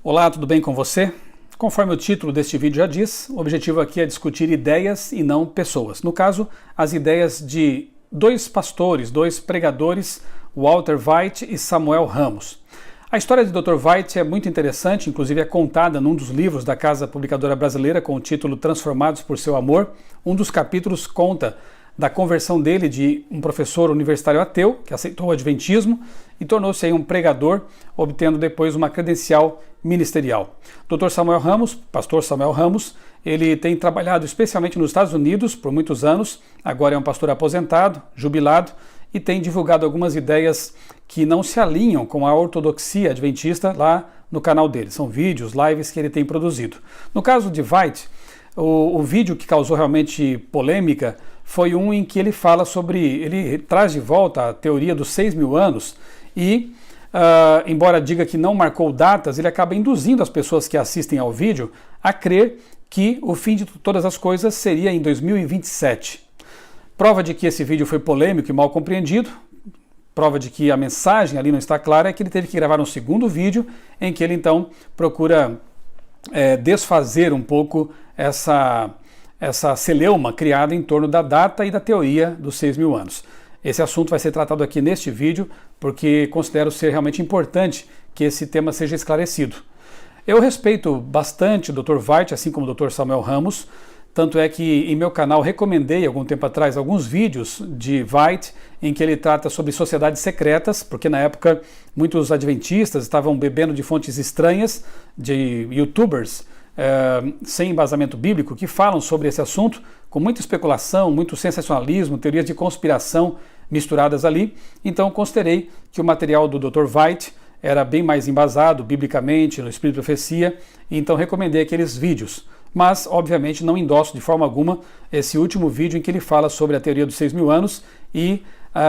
Olá, tudo bem com você? Conforme o título deste vídeo já diz, o objetivo aqui é discutir ideias e não pessoas. No caso, as ideias de dois pastores, dois pregadores, Walter White e Samuel Ramos. A história de Dr. White é muito interessante, inclusive é contada num dos livros da Casa Publicadora Brasileira com o título Transformados por Seu Amor. Um dos capítulos conta da conversão dele de um professor universitário ateu, que aceitou o adventismo e tornou-se aí um pregador, obtendo depois uma credencial ministerial. Dr. Samuel Ramos, pastor Samuel Ramos, ele tem trabalhado especialmente nos Estados Unidos por muitos anos, agora é um pastor aposentado, jubilado, e tem divulgado algumas ideias que não se alinham com a ortodoxia adventista lá no canal dele. São vídeos, lives que ele tem produzido. No caso de White, o vídeo que causou realmente polêmica foi um em que ele fala sobre, ele traz de volta a teoria dos 6.000 anos e, embora diga que não marcou datas, ele acaba induzindo as pessoas que assistem ao vídeo a crer que o fim de todas as coisas seria em 2027. Prova de que esse vídeo foi polêmico e mal compreendido, prova de que a mensagem ali não está clara, é que ele teve que gravar um segundo vídeo em que ele então procura desfazer um pouco essa celeuma criada em torno da data e da teoria dos 6.000 anos. Esse assunto vai ser tratado aqui neste vídeo, porque considero ser realmente importante que esse tema seja esclarecido. Eu respeito bastante o Dr. White, assim como o Dr. Samuel Ramos, tanto é que em meu canal recomendei algum tempo atrás alguns vídeos de White em que ele trata sobre sociedades secretas, porque na época muitos adventistas estavam bebendo de fontes estranhas, de youtubers sem embasamento bíblico, que falam sobre esse assunto com muita especulação, muito sensacionalismo, teorias de conspiração misturadas ali. Então considerei que o material do Dr. White era bem mais embasado biblicamente, no Espírito de Profecia, e então recomendei aqueles vídeos. Mas, obviamente, não endosso de forma alguma esse último vídeo em que ele fala sobre a teoria dos 6.000 anos e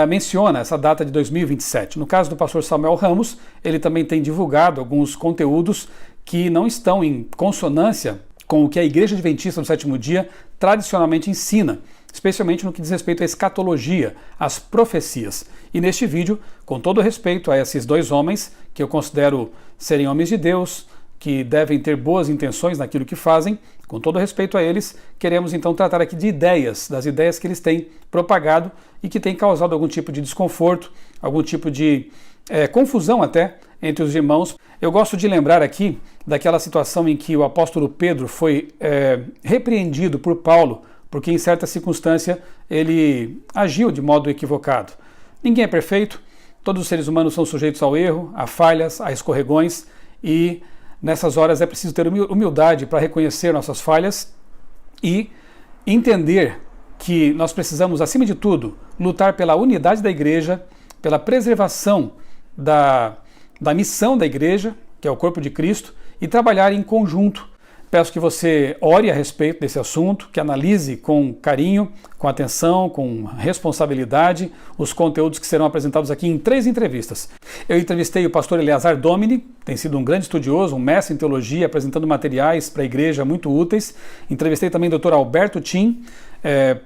menciona essa data de 2027. No caso do pastor Samuel Ramos, ele também tem divulgado alguns conteúdos que não estão em consonância com o que a Igreja Adventista do Sétimo Dia tradicionalmente ensina, especialmente no que diz respeito à escatologia, às profecias. E neste vídeo, com todo respeito a esses dois homens, que eu considero serem homens de Deus, que devem ter boas intenções naquilo que fazem, com todo respeito a eles, queremos então tratar aqui de ideias, das ideias que eles têm propagado e que têm causado algum tipo de desconforto, algum tipo de confusão até entre os irmãos. Eu gosto de lembrar aqui daquela situação em que o apóstolo Pedro foi repreendido por Paulo, porque em certa circunstância ele agiu de modo equivocado. Ninguém é perfeito, todos os seres humanos são sujeitos ao erro, a falhas, a escorregões, e nessas horas é preciso ter humildade para reconhecer nossas falhas e entender que nós precisamos, acima de tudo, lutar pela unidade da igreja, pela preservação da missão da igreja, que é o corpo de Cristo, e trabalhar em conjunto. Peço que você ore a respeito desse assunto, que analise com carinho, com atenção, com responsabilidade os conteúdos que serão apresentados aqui em 3 entrevistas. Eu entrevistei o pastor Eleazar Domini, tem sido um grande estudioso, um mestre em teologia, apresentando materiais para a igreja muito úteis. Entrevistei também o Dr. Alberto Tim,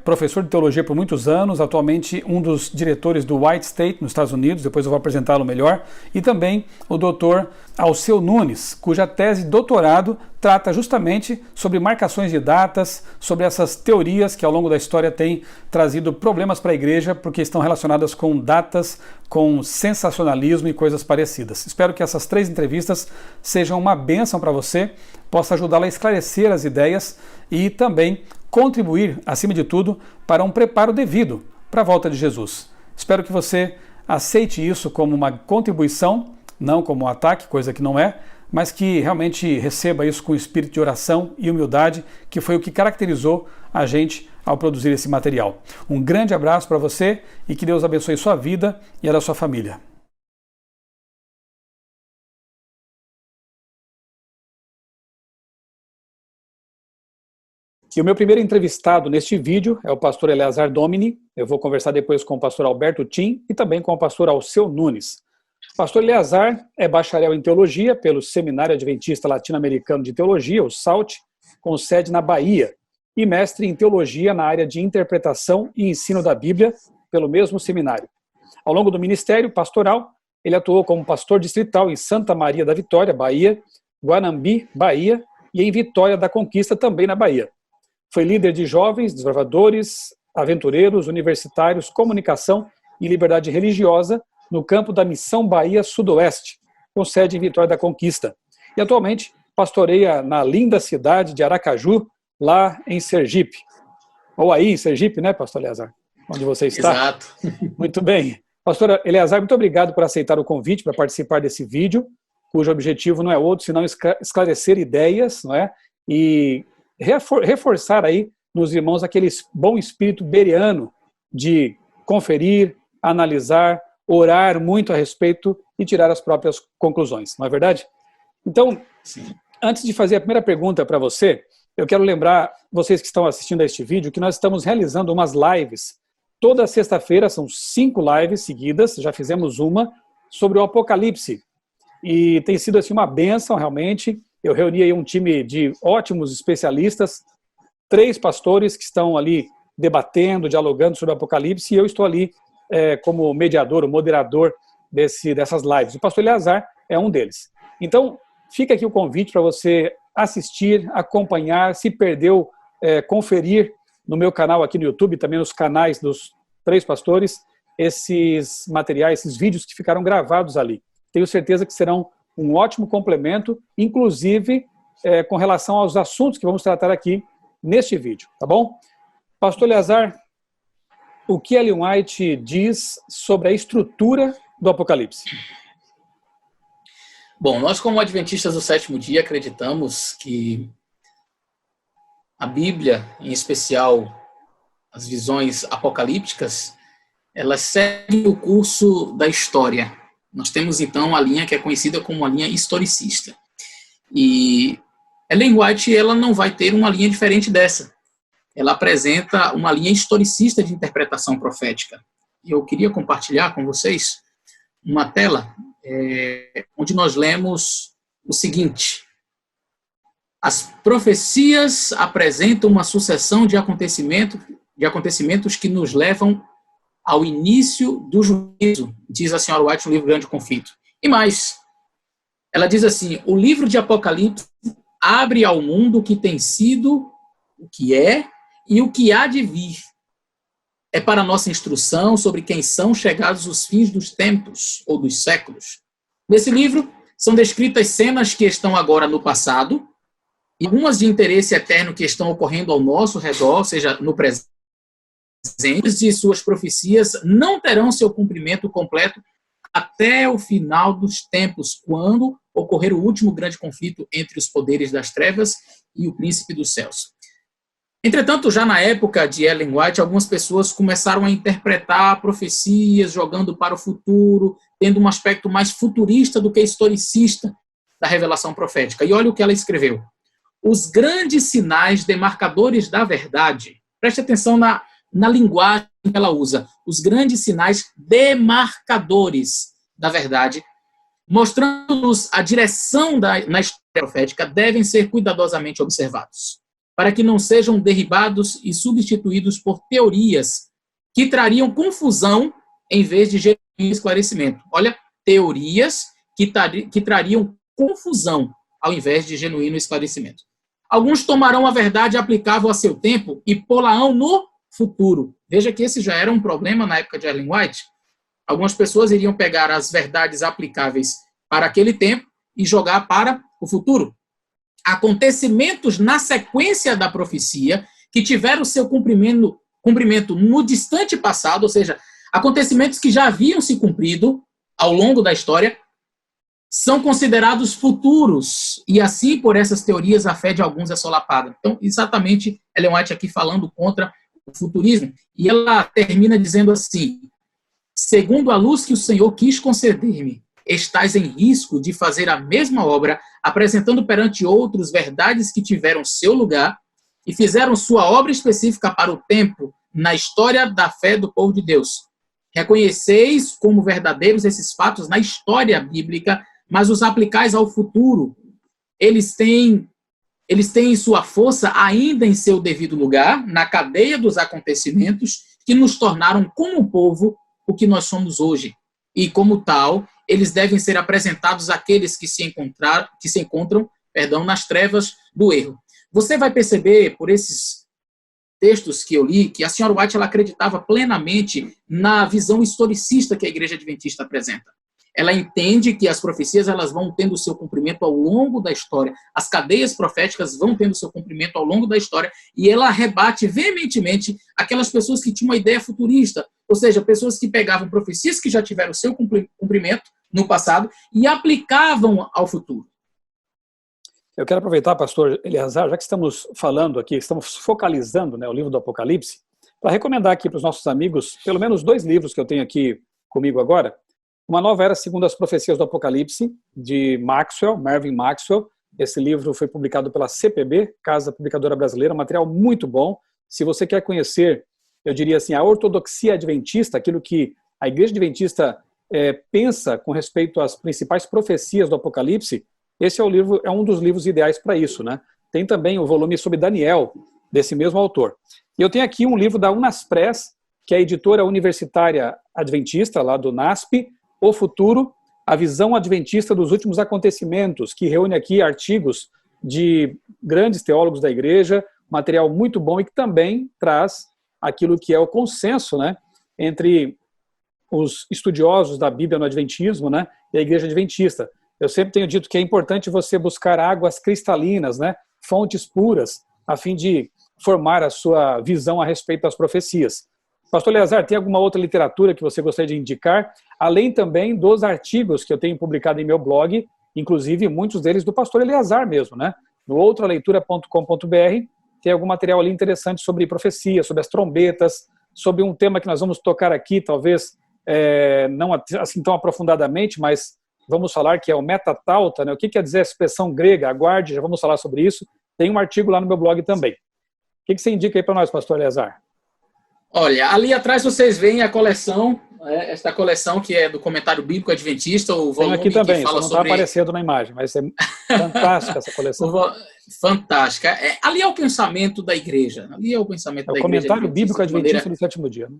professor de teologia por muitos anos, atualmente um dos diretores do White State nos Estados Unidos, depois eu vou apresentá-lo melhor, e também o Dr. Alceu Nunes, cuja tese de doutorado trata justamente sobre marcações de datas, sobre essas teorias que ao longo da história têm trazido problemas para a igreja, porque estão relacionadas com datas, com sensacionalismo e coisas parecidas. Espero que essas 3 entrevistas sejam uma bênção para você, possa ajudá-la a esclarecer as ideias e também contribuir, acima de tudo, para um preparo devido para a volta de Jesus. Espero que você aceite isso como uma contribuição, não como um ataque, coisa que não é, mas que realmente receba isso com espírito de oração e humildade, que foi o que caracterizou a gente ao produzir esse material. Um grande abraço para você e que Deus abençoe sua vida e a da sua família. E o meu primeiro entrevistado neste vídeo é o pastor Eleazar Domini. Eu vou conversar depois com o pastor Alberto Tim e também com o pastor Alceu Nunes. O pastor Eleazar é bacharel em teologia pelo Seminário Adventista Latino-Americano de Teologia, o SALT, com sede na Bahia, e mestre em teologia na área de interpretação e ensino da Bíblia pelo mesmo seminário. Ao longo do ministério pastoral, ele atuou como pastor distrital em Santa Maria da Vitória, Bahia, Guanambi, Bahia, e em Vitória da Conquista, também na Bahia. Foi líder de jovens, desbravadores, aventureiros, universitários, comunicação e liberdade religiosa no campo da Missão Bahia Sudoeste, com sede em Vitória da Conquista. E atualmente pastoreia na linda cidade de Aracaju, lá em Sergipe. Ou aí em Sergipe, né, pastor Eleazar? Onde você está. Exato. Muito bem. Pastor Eleazar, muito obrigado por aceitar o convite para participar desse vídeo, cujo objetivo não é outro, senão esclarecer ideias, não é? E reforçar aí nos irmãos aquele bom espírito bereano de conferir, analisar, orar muito a respeito e tirar as próprias conclusões, não é verdade? Então, sim, antes de fazer a primeira pergunta para você, eu quero lembrar vocês que estão assistindo a este vídeo que nós estamos realizando umas lives. Toda sexta-feira, são 5 lives seguidas, já fizemos uma, sobre o Apocalipse. E tem sido assim uma bênção, realmente. Eu reuni aí um time de ótimos especialistas, 3 pastores que estão ali debatendo, dialogando sobre o Apocalipse, e eu estou ali como mediador, o moderador dessas lives. O pastor Eleazar é um deles. Então, fica aqui o convite para você assistir, acompanhar, se perdeu, conferir no meu canal aqui no YouTube, também nos canais dos 3 pastores, esses materiais, esses vídeos que ficaram gravados ali. Tenho certeza que serão um ótimo complemento, inclusive com relação aos assuntos que vamos tratar aqui neste vídeo, tá bom? Pastor Eleazar, o que Ellen White diz sobre a estrutura do Apocalipse? Bom, nós como adventistas do 7º dia acreditamos que a Bíblia, em especial as visões apocalípticas, elas seguem o curso da história. Nós temos então a linha que é conhecida como a linha historicista. E Ellen White, ela não vai ter uma linha diferente dessa. Ela apresenta uma linha historicista de interpretação profética. E eu queria compartilhar com vocês uma tela onde nós lemos o seguinte: as profecias apresentam uma sucessão de acontecimentos que nos levam ao início do juízo, diz a senhora White no livro Grande Conflito. E mais, ela diz assim: o livro de Apocalipse abre ao mundo o que tem sido, o que é e o que há de vir. É para nossa instrução sobre quem são chegados os fins dos tempos ou dos séculos. Nesse livro são descritas cenas que estão agora no passado e algumas de interesse eterno que estão ocorrendo ao nosso redor, ou seja, no presente, de suas profecias não terão seu cumprimento completo até o final dos tempos, quando ocorrer o último grande conflito entre os poderes das trevas e o príncipe dos céus. Entretanto, já na época de Ellen White, algumas pessoas começaram a interpretar profecias, jogando para o futuro, tendo um aspecto mais futurista do que historicista da revelação profética. E olha o que ela escreveu: os grandes sinais demarcadores da verdade. Preste atenção na linguagem que ela usa. Os grandes sinais demarcadores da verdade, mostrando-nos a direção na história profética, devem ser cuidadosamente observados, para que não sejam derribados e substituídos por teorias que trariam confusão em vez de genuíno esclarecimento. Olha, teorias que trariam confusão ao invés de genuíno esclarecimento. Alguns tomarão a verdade aplicável a seu tempo e pô-la-ão no futuro. Veja que esse já era um problema na época de Ellen White. Algumas pessoas iriam pegar as verdades aplicáveis para aquele tempo e jogar para o futuro. Acontecimentos na sequência da profecia que tiveram seu cumprimento no distante passado, ou seja, acontecimentos que já haviam se cumprido ao longo da história, são considerados futuros, e assim, por essas teorias, a fé de alguns é solapada. Então, exatamente, Ellen White aqui falando contra o futurismo, e ela termina dizendo assim: segundo a luz que o Senhor quis conceder-me, estás em risco de fazer a mesma obra, apresentando perante outros verdades que tiveram seu lugar e fizeram sua obra específica para o tempo na história da fé do povo de Deus. Reconheceis como verdadeiros esses fatos na história bíblica, mas os aplicais ao futuro. Eles têm sua força ainda em seu devido lugar, na cadeia dos acontecimentos que nos tornaram como povo o que nós somos hoje. E como tal, eles devem ser apresentados àqueles que se encontram nas trevas do erro. Você vai perceber, por esses textos que eu li, que a senhora White ela acreditava plenamente na visão historicista que a Igreja Adventista apresenta. Ela entende que as profecias elas vão tendo o seu cumprimento ao longo da história, as cadeias proféticas vão tendo o seu cumprimento ao longo da história, e ela rebate veementemente aquelas pessoas que tinham uma ideia futurista, ou seja, pessoas que pegavam profecias que já tiveram o seu cumprimento no passado e aplicavam ao futuro. Eu quero aproveitar, pastor Eleazar, já que estamos falando aqui, estamos focalizando, né, o livro do Apocalipse, para recomendar aqui para os nossos amigos, pelo menos 2 livros que eu tenho aqui comigo agora. Uma Nova Era Segundo as Profecias do Apocalipse, de Marvin Maxwell. Esse livro foi publicado pela CPB, Casa Publicadora Brasileira, um material muito bom. Se você quer conhecer, eu diria assim, a ortodoxia adventista, aquilo que a Igreja Adventista pensa com respeito às principais profecias do Apocalipse, esse é um dos livros ideais para isso, né? Tem também o volume sobre Daniel, desse mesmo autor. E eu tenho aqui um livro da Unaspress, que é a editora universitária adventista, lá do NASP, O Futuro, a visão adventista dos últimos acontecimentos, que reúne aqui artigos de grandes teólogos da igreja, material muito bom e que também traz aquilo que é o consenso, né, entre os estudiosos da Bíblia no Adventismo, né, e a igreja adventista. Eu sempre tenho dito que é importante você buscar águas cristalinas, né, fontes puras, a fim de formar a sua visão a respeito das profecias. Pastor Eleazar, tem alguma outra literatura que você gostaria de indicar? Além também dos artigos que eu tenho publicado em meu blog, inclusive muitos deles do pastor Eleazar mesmo, né? No outraleitura.com.br tem algum material ali interessante sobre profecia, sobre as trombetas, sobre um tema que nós vamos tocar aqui, talvez não assim tão aprofundadamente, mas vamos falar que é o metatauta, né? O que quer dizer a expressão grega? Aguarde, já vamos falar sobre isso. Tem um artigo lá no meu blog também. O que você indica aí para nós, pastor Eleazar? Olha, ali atrás vocês veem a coleção, esta coleção que é do Comentário Bíblico Adventista, o volume aqui também, que fala só não sobre... está aparecendo na imagem, mas é fantástica essa coleção. Fantástica. Ali é o pensamento da igreja. Ali é o pensamento da igreja. É o Comentário Bíblico Adventista do Sétimo Dia. Né?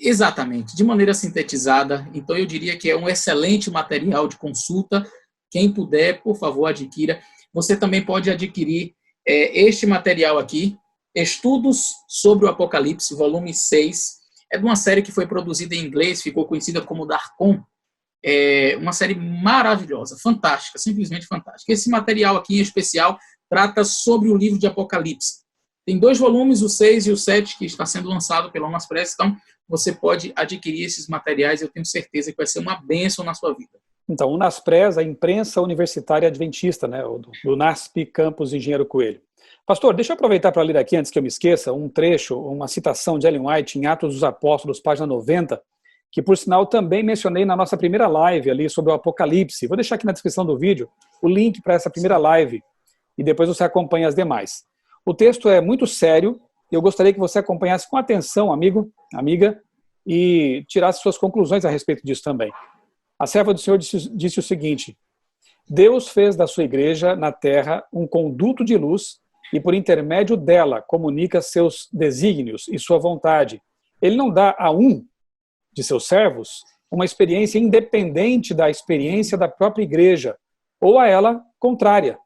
Exatamente, de maneira sintetizada. Então eu diria que é um excelente material de consulta. Quem puder, por favor, adquira. Você também pode adquirir este material aqui, Estudos sobre o Apocalipse, volume 6. É de uma série que foi produzida em inglês, ficou conhecida como Darkon. É uma série maravilhosa, fantástica, simplesmente fantástica. Esse material aqui em especial trata sobre o livro de Apocalipse. Tem 2 volumes, o 6 e o 7, que está sendo lançado pela Unaspress. Então, você pode adquirir esses materiais. Eu tenho certeza que vai ser uma bênção na sua vida. Então, Unaspress, a imprensa universitária adventista, né, do NASP Campus Engenheiro Coelho. Pastor, deixa eu aproveitar para ler aqui, antes que eu me esqueça, um trecho, uma citação de Ellen White em Atos dos Apóstolos, página 90, que, por sinal, também mencionei na nossa primeira live ali sobre o Apocalipse. Vou deixar aqui na descrição do vídeo o link para essa primeira live e depois você acompanha as demais. O texto é muito sério e eu gostaria que você acompanhasse com atenção, amigo, amiga, e tirasse suas conclusões a respeito disso também. A serva do Senhor disse o seguinte: Deus fez da sua igreja na terra um conduto de luz e por intermédio dela comunica seus desígnios e sua vontade. Ele não dá a um de seus servos uma experiência independente da experiência da própria igreja, ou a ela contrária.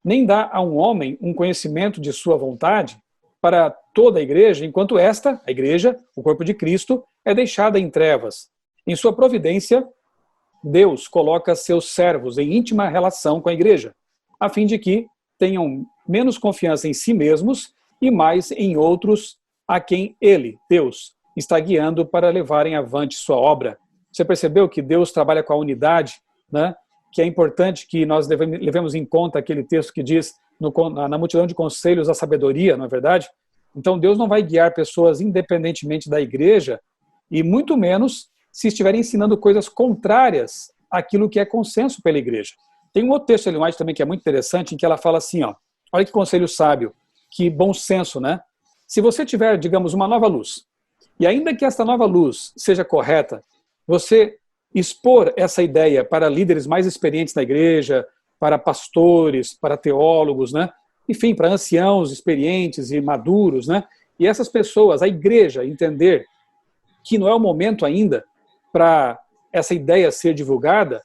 Nem dá a um homem um conhecimento de sua vontade para toda a igreja, enquanto esta, a igreja, o corpo de Cristo, é deixada em trevas. Em sua providência, Deus coloca seus servos em íntima relação com a igreja, a fim de que tenham menos confiança em si mesmos e mais em outros a quem ele, Deus, está guiando para levarem avante sua obra. Você percebeu que Deus trabalha com a unidade, né? Que é importante que nós levemos em conta aquele texto que diz na multidão de conselhos a sabedoria, não é verdade? Então Deus não vai guiar pessoas independentemente da igreja e muito menos se estiverem ensinando coisas contrárias àquilo que é consenso pela igreja. Tem um outro texto de Ellen White também que é muito interessante, em que ela fala assim, ó, olha que conselho sábio, que bom senso, né? Se você tiver, digamos, uma nova luz, e ainda que esta nova luz seja correta, você expor essa ideia para líderes mais experientes da igreja, para pastores, para teólogos, né? Enfim, para anciãos experientes e maduros, né? E essas pessoas, a igreja, entender que não é o momento ainda para essa ideia ser divulgada,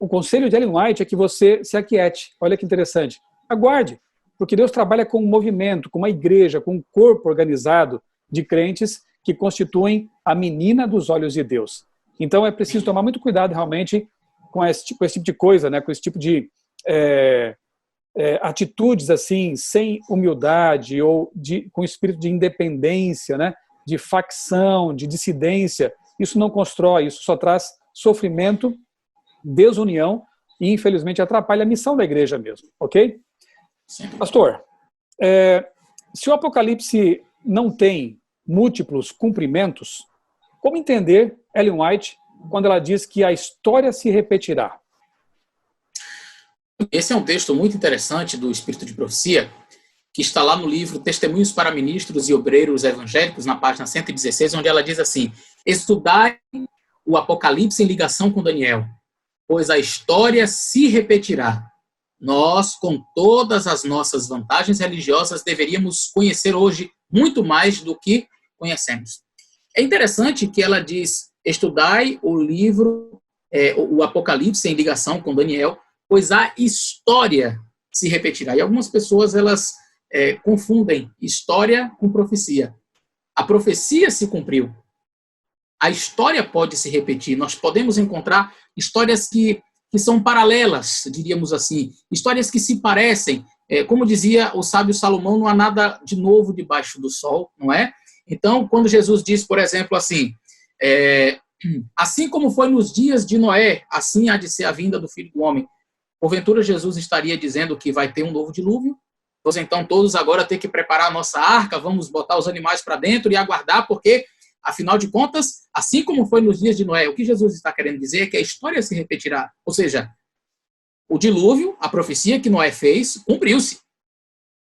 o conselho de Ellen White é que você se aquiete. Olha que interessante. Aguarde, porque Deus trabalha com um movimento, com uma igreja, com um corpo organizado de crentes que constituem a menina dos olhos de Deus. Então é preciso tomar muito cuidado realmente com esse tipo de coisa, né? Com esse tipo de atitudes assim, sem humildade ou com espírito de independência, né? De facção, de dissidência. Isso não constrói, isso só traz sofrimento, desunião e, infelizmente, atrapalha a missão da igreja mesmo, ok? Pastor, se o Apocalipse não tem múltiplos cumprimentos, como entender Ellen White quando ela diz que a história se repetirá? Esse é um texto muito interessante do Espírito de Profecia, que está lá no livro Testemunhos para Ministros e Obreiros Evangélicos, na página 116, onde ela diz assim: estudai o Apocalipse em ligação com Daniel, pois a história se repetirá. Nós, com todas as nossas vantagens religiosas, deveríamos conhecer hoje muito mais do que conhecemos. É interessante que ela diz: estudai o livro, o Apocalipse em ligação com Daniel, pois a história se repetirá. E algumas pessoas, elas confundem história com profecia. A profecia se cumpriu. A história pode se repetir. Nós podemos encontrar histórias que são paralelas, diríamos assim. Histórias que se parecem. Como dizia o sábio Salomão, não há nada de novo debaixo do sol, não é? Então, quando Jesus diz, por exemplo, assim, assim como foi nos dias de Noé, assim há de ser a vinda do Filho do Homem. Porventura, Jesus estaria dizendo que vai ter um novo dilúvio? Nós, então, todos agora ter que preparar a nossa arca, vamos botar os animais para dentro e aguardar, porque, afinal de contas, assim como foi nos dias de Noé, o que Jesus está querendo dizer é que a história se repetirá. Ou seja, o dilúvio, a profecia que Noé fez, cumpriu-se.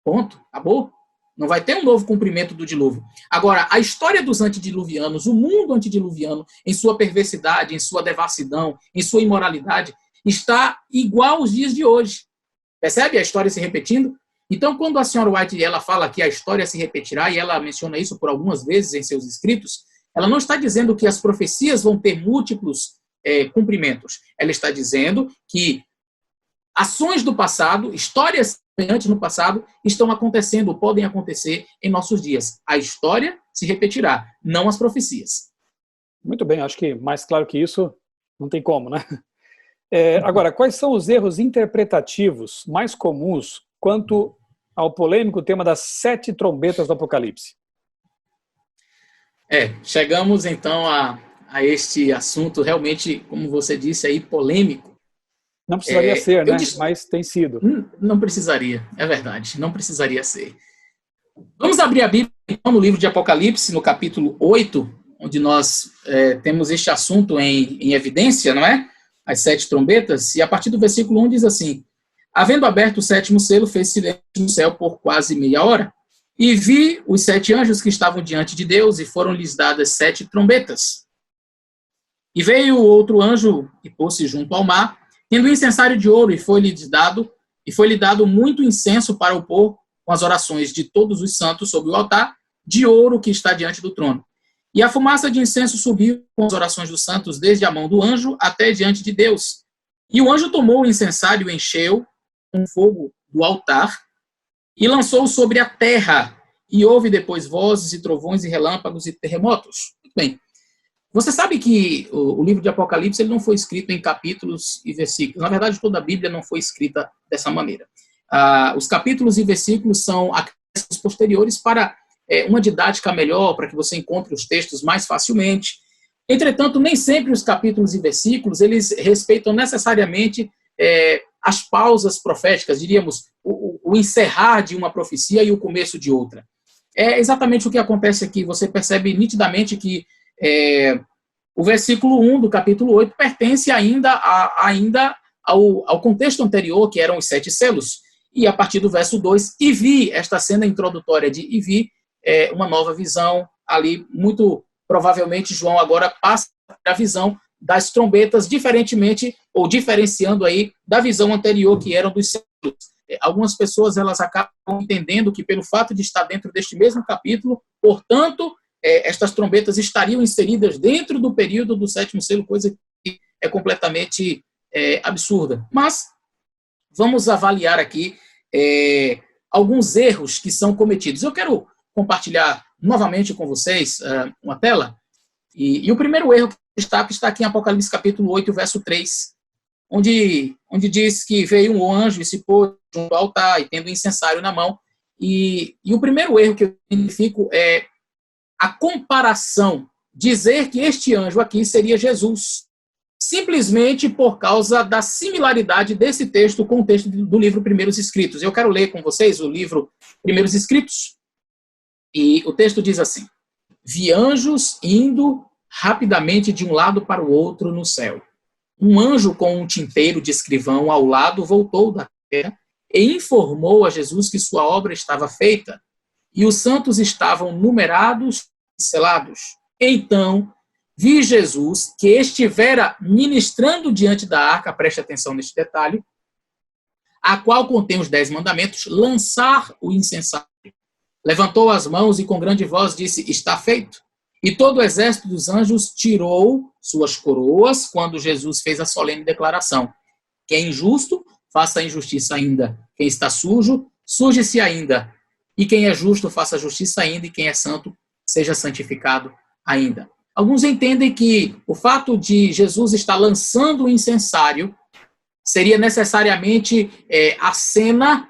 Ponto. Acabou. Não vai ter um novo cumprimento do dilúvio. Agora, a história dos antediluvianos, o mundo antediluviano, em sua perversidade, em sua devassidão, em sua imoralidade, está igual aos dias de hoje. Percebe a história se repetindo? Então, quando a senhora White ela fala que a história se repetirá, e ela menciona isso por algumas vezes em seus escritos, ela não está dizendo que as profecias vão ter múltiplos cumprimentos. Ela está dizendo que ações do passado, histórias semelhantes no passado, estão acontecendo, podem acontecer em nossos dias. A história se repetirá, não as profecias. Muito bem, acho que mais claro que isso não tem como, né? Agora, quais são os erros interpretativos mais comuns quanto ao polêmico tema das 7 trombetas do Apocalipse? Chegamos então a este assunto realmente, como você disse aí, polêmico. Não precisaria ser, né? Mas tem sido. Não precisaria, é verdade, não precisaria ser. Vamos abrir a Bíblia então, no livro de Apocalipse, no capítulo 8, onde nós temos este assunto em evidência, não é? As 7 trombetas, e a partir do versículo 1 diz assim: havendo aberto o 7º selo, fez silêncio no céu por quase meia hora, e vi os 7 anjos que estavam diante de Deus, e foram-lhes dadas 7 trombetas. E veio outro anjo e pôs-se junto ao mar, tendo um incensário de ouro, e foi-lhe dado muito incenso para o pôr com as orações de todos os santos sobre o altar de ouro que está diante do trono. E a fumaça de incenso subiu com as orações dos santos desde a mão do anjo até diante de Deus. E o anjo tomou o incensário e encheu com fogo do altar e lançou sobre a terra. E houve depois vozes e trovões e relâmpagos e terremotos. Muito bem. Você sabe que o livro de Apocalipse ele não foi escrito em capítulos e versículos. Na verdade, toda a Bíblia não foi escrita dessa maneira. Os capítulos e versículos são acréscimos posteriores para uma didática melhor, para que você encontre os textos mais facilmente. Entretanto, nem sempre os capítulos e versículos eles respeitam necessariamente as pausas proféticas, diríamos, o encerrar de uma profecia e o começo de outra. É exatamente o que acontece aqui. Você percebe nitidamente que o versículo 1 do capítulo 8 pertence ainda ao contexto anterior, que eram os 7 selos. E a partir do verso 2, e vi, esta cena introdutória de e vi, uma nova visão ali, muito provavelmente João agora passa a visão das trombetas, diferentemente, ou diferenciando aí da visão anterior, que eram dos selos. Algumas pessoas elas acabam entendendo que pelo fato de estar dentro deste mesmo capítulo, portanto, estas trombetas estariam inseridas dentro do período do 7º selo, coisa que é completamente absurda. Mas vamos avaliar aqui alguns erros que são cometidos. Eu quero compartilhar novamente com vocês uma tela. E o primeiro erro que está aqui em Apocalipse capítulo 8, verso 3, onde diz que veio um anjo e se pôs junto ao altar e tendo um incensário na mão. E o primeiro erro que eu identifico é a comparação, dizer que este anjo aqui seria Jesus, simplesmente por causa da similaridade desse texto com o texto do livro Primeiros Escritos. Eu quero ler com vocês o livro Primeiros Escritos, e o texto diz assim: vi anjos indo rapidamente de um lado para o outro no céu. Um anjo com um tinteiro de escrivão ao lado voltou da terra e informou a Jesus que sua obra estava feita e os santos estavam numerados e selados. Então, vi Jesus que estivera ministrando diante da arca, preste atenção neste detalhe, a qual contém os 10 mandamentos, lançar o incensário. Levantou as mãos e com grande voz disse: está feito. E todo o exército dos anjos tirou suas coroas quando Jesus fez a solene declaração: quem é injusto, faça a injustiça ainda. Quem está sujo, suje-se ainda. E quem é justo, faça a justiça ainda. E quem é santo, seja santificado ainda. Alguns entendem que o fato de Jesus estar lançando o incensário seria necessariamente a cena,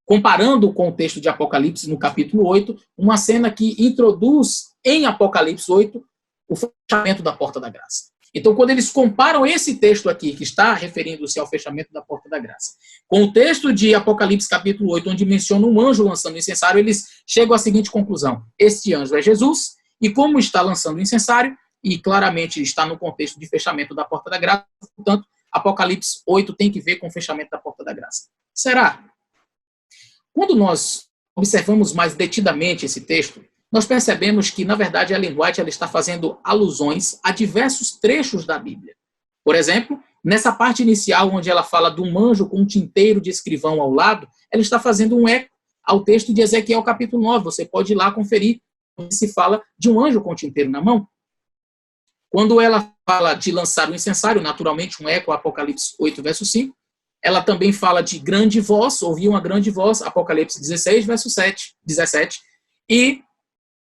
comparando com o texto de Apocalipse no capítulo 8, uma cena que introduz em Apocalipse 8 o fechamento da porta da graça. Então, quando eles comparam esse texto aqui, que está referindo-se ao fechamento da porta da graça, com o texto de Apocalipse capítulo 8, onde menciona um anjo lançando o incensário, eles chegam à seguinte conclusão: este anjo é Jesus, e como está lançando o incensário, e claramente está no contexto de fechamento da porta da graça, portanto, Apocalipse 8 tem que ver com o fechamento da porta da graça. Será? Quando nós observamos mais detidamente esse texto, nós percebemos que, na verdade, a Ellen White ela está fazendo alusões a diversos trechos da Bíblia. Por exemplo, nessa parte inicial, onde ela fala de um anjo com um tinteiro de escrivão ao lado, ela está fazendo um eco ao texto de Ezequiel capítulo 9. Você pode ir lá conferir, onde se fala de um anjo com tinteiro na mão. Quando ela fala de lançar o incensário, naturalmente um eco, Apocalipse 8, verso 5, ela também fala de grande voz, ouvir uma grande voz, Apocalipse 16, verso 17, e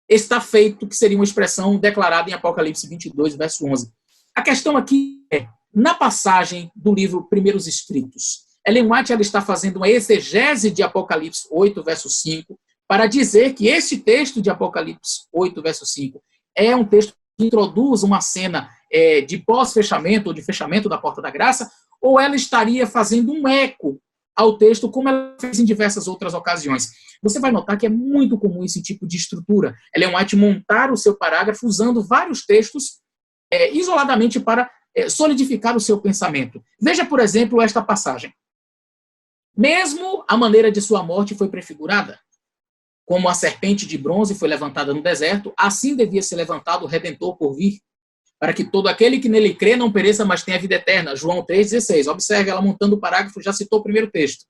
está feito, que seria uma expressão declarada em Apocalipse 22, verso 11. A questão aqui é, na passagem do livro Primeiros Escritos, Ellen White ela está fazendo uma exegese de Apocalipse 8, verso 5, para dizer que esse texto de Apocalipse 8, verso 5, é um texto que introduz uma cena de pós-fechamento ou de fechamento da porta da graça, ou ela estaria fazendo um eco ao texto, como ela fez em diversas outras ocasiões. Você vai notar que é muito comum esse tipo de estrutura. Ellen White montar o seu parágrafo usando vários textos isoladamente para solidificar o seu pensamento. Veja, por exemplo, esta passagem. Mesmo a maneira de sua morte foi prefigurada, como a serpente de bronze foi levantada no deserto, assim devia ser levantado o Redentor por vir, para que todo aquele que nele crê não pereça, mas tenha vida eterna. João 3,16. Observe, ela montando o parágrafo, já citou o primeiro texto.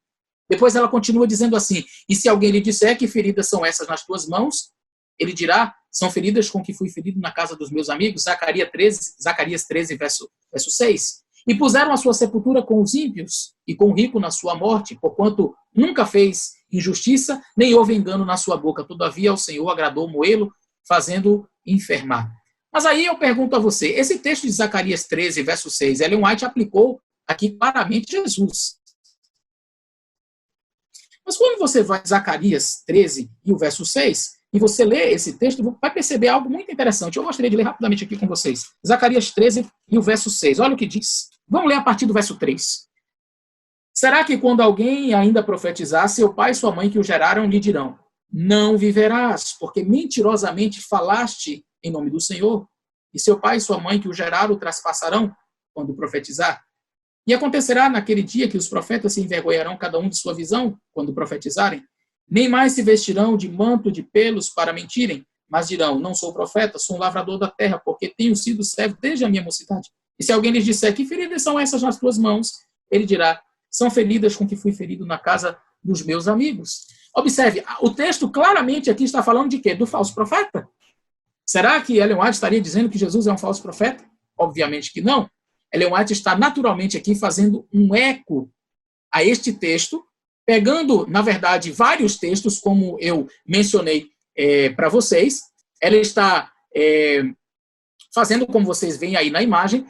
Depois ela continua dizendo assim: e se alguém lhe disser que feridas são essas nas tuas mãos, ele dirá: são feridas com que fui ferido na casa dos meus amigos. Zacarias 13, verso 6. E puseram a sua sepultura com os ímpios e com o rico na sua morte, porquanto nunca fez injustiça, nem houve engano na sua boca. Todavia ao Senhor agradou moê-lo, fazendo enfermar. Mas aí eu pergunto a você, esse texto de Zacarias 13, verso 6, Ellen White aplicou aqui claramente Jesus. Mas quando você vai a Zacarias 13 e o verso 6, e você lê esse texto, vai perceber algo muito interessante. Eu gostaria de ler rapidamente aqui com vocês. Zacarias 13 e o verso 6. Olha o que diz. Vamos ler a partir do verso 3. Será que quando alguém ainda profetizar, seu pai e sua mãe que o geraram lhe dirão: não viverás, porque mentirosamente falaste em nome do Senhor, e seu pai e sua mãe que o geraram o traspassarão quando profetizar? E acontecerá naquele dia que os profetas se envergonharão cada um de sua visão quando profetizarem, nem mais se vestirão de manto de pelos para mentirem, mas dirão: não sou profeta, sou um lavrador da terra, porque tenho sido servo desde a minha mocidade. E se alguém lhes disser: que feridas são essas nas tuas mãos? Ele dirá: são feridas com que fui ferido na casa dos meus amigos. Observe, o texto claramente aqui está falando de quê? Do falso profeta. Será que Ellen White estaria dizendo que Jesus é um falso profeta? Obviamente que não. Ellen White está naturalmente aqui fazendo um eco a este texto, pegando, na verdade, vários textos, como eu mencionei para vocês. Ela está fazendo, como vocês veem aí na imagem,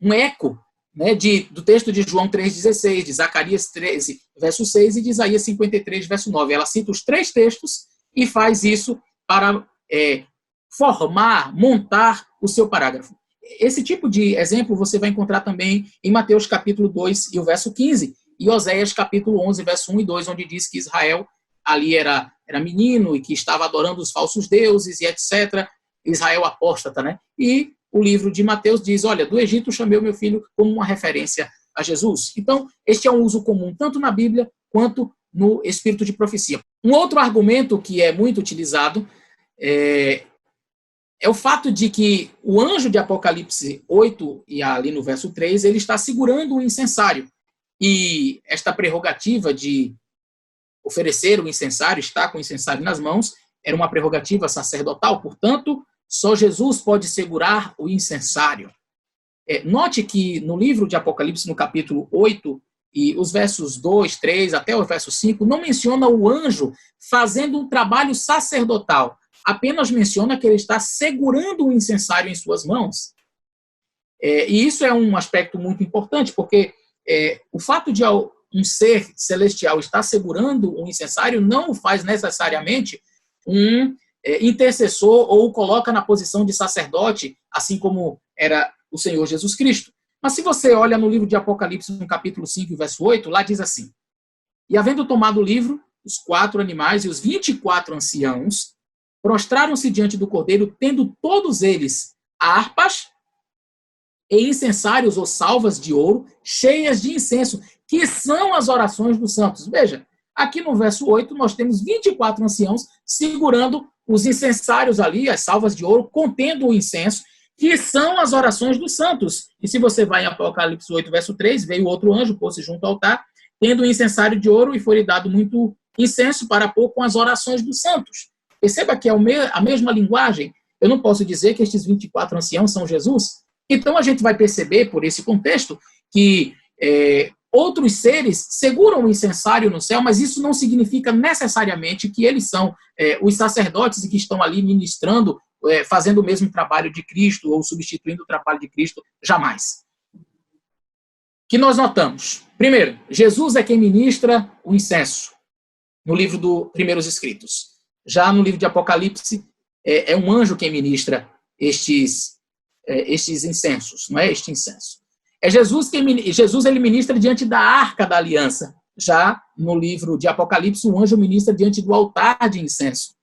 um eco, né, do texto de João 3,16, de Zacarias 13, verso 6, e de Isaías 53, verso 9. Ela cita os três textos e faz isso para montar o seu parágrafo. Esse tipo de exemplo você vai encontrar também em Mateus capítulo 2 e o verso 15, e Oséias capítulo 11, verso 1 e 2, onde diz que Israel ali era menino e que estava adorando os falsos deuses e etc. Israel apóstata, né? E o livro de Mateus diz, olha, do Egito chamei o meu filho, como uma referência a Jesus. Então, este é um uso comum tanto na Bíblia quanto no espírito de profecia. Um outro argumento que é muito utilizado é o fato de que o anjo de Apocalipse 8, e ali no verso 3, ele está segurando o incensário. E esta prerrogativa de oferecer o incensário, estar com o incensário nas mãos, era uma prerrogativa sacerdotal, portanto, só Jesus pode segurar o incensário. Note que no livro de Apocalipse, no capítulo 8, e os versos 2, 3, até o verso 5, não menciona o anjo fazendo um trabalho sacerdotal, apenas menciona que ele está segurando o incensário em suas mãos. E isso é um aspecto muito importante, porque o fato de um ser celestial estar segurando um incensário não o faz necessariamente um intercessor ou o coloca na posição de sacerdote, assim como era o Senhor Jesus Cristo. Mas se você olha no livro de Apocalipse, no capítulo 5, verso 8, lá diz assim, e havendo tomado o livro, os 4 animais e os 24 anciãos prostraram-se diante do Cordeiro, tendo todos eles harpas e incensários ou salvas de ouro, cheias de incenso, que são as orações dos santos. Veja, aqui no verso 8, nós temos 24 anciãos segurando os incensários ali, as salvas de ouro, contendo o incenso, que são as orações dos santos. E se você vai em Apocalipse 8, verso 3, veio outro anjo, pôs-se junto ao altar, tendo um incensário de ouro, e foi-lhe dado muito incenso para pôr com as orações dos santos. Perceba que é a mesma linguagem. Eu não posso dizer que estes 24 anciãos são Jesus. Então, a gente vai perceber, por esse contexto, que outros seres seguram o incensário no céu, mas isso não significa necessariamente que eles são os sacerdotes e que estão ali ministrando, fazendo o mesmo trabalho de Cristo ou substituindo o trabalho de Cristo, jamais. Que nós notamos? Primeiro, Jesus é quem ministra o incenso no livro dos primeiros escritos. Já no livro de Apocalipse, é um anjo quem ministra estes incensos, não é? Este incenso. Jesus ele ministra diante da arca da aliança. Já no livro de Apocalipse, o anjo ministra diante do altar de incenso.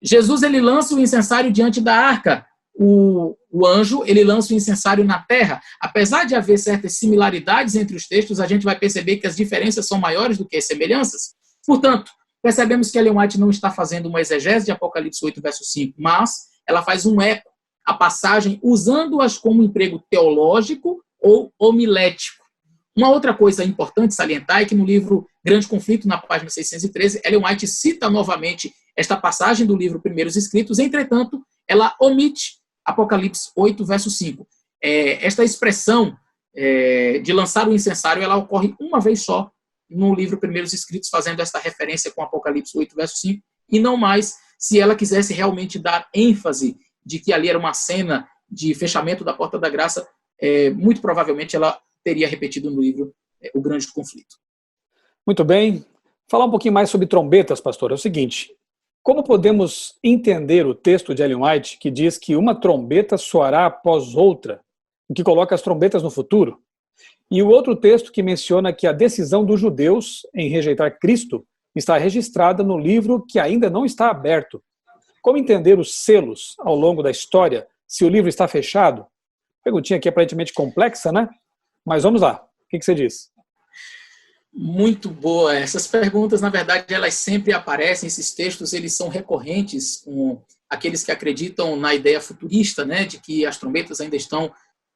Jesus ele lança o incensário diante da arca. O anjo ele lança o incensário na terra. Apesar de haver certas similaridades entre os textos, a gente vai perceber que as diferenças são maiores do que as semelhanças. Portanto, percebemos que Ellen White não está fazendo uma exegese de Apocalipse 8, verso 5, mas ela faz um eco à passagem, usando-as como emprego teológico ou homilético. Uma outra coisa importante salientar é que no livro Grande Conflito, na página 613, Ellen White cita novamente esta passagem do livro Primeiros Escritos, entretanto, ela omite Apocalipse 8, verso 5. Esta expressão de lançar o incensário, ela ocorre uma vez só no livro Primeiros Escritos, fazendo esta referência com Apocalipse 8, verso 5, e não mais se ela quisesse realmente dar ênfase de que ali era uma cena de fechamento da Porta da Graça, muito provavelmente ela teria repetido no livro O Grande Conflito. Muito bem. Falar um pouquinho mais sobre trombetas, pastor, é o seguinte, como podemos entender o texto de Ellen White que diz que uma trombeta soará após outra, o que coloca as trombetas no futuro? E o outro texto que menciona que a decisão dos judeus em rejeitar Cristo está registrada no livro que ainda não está aberto. Como entender os selos ao longo da história, se o livro está fechado? Perguntinha aqui aparentemente complexa, né? Mas vamos lá. O que você diz? Muito boa. Essas perguntas, na verdade, elas sempre aparecem, esses textos, eles são recorrentes com aqueles que acreditam na ideia futurista, né, de que as trombetas ainda estão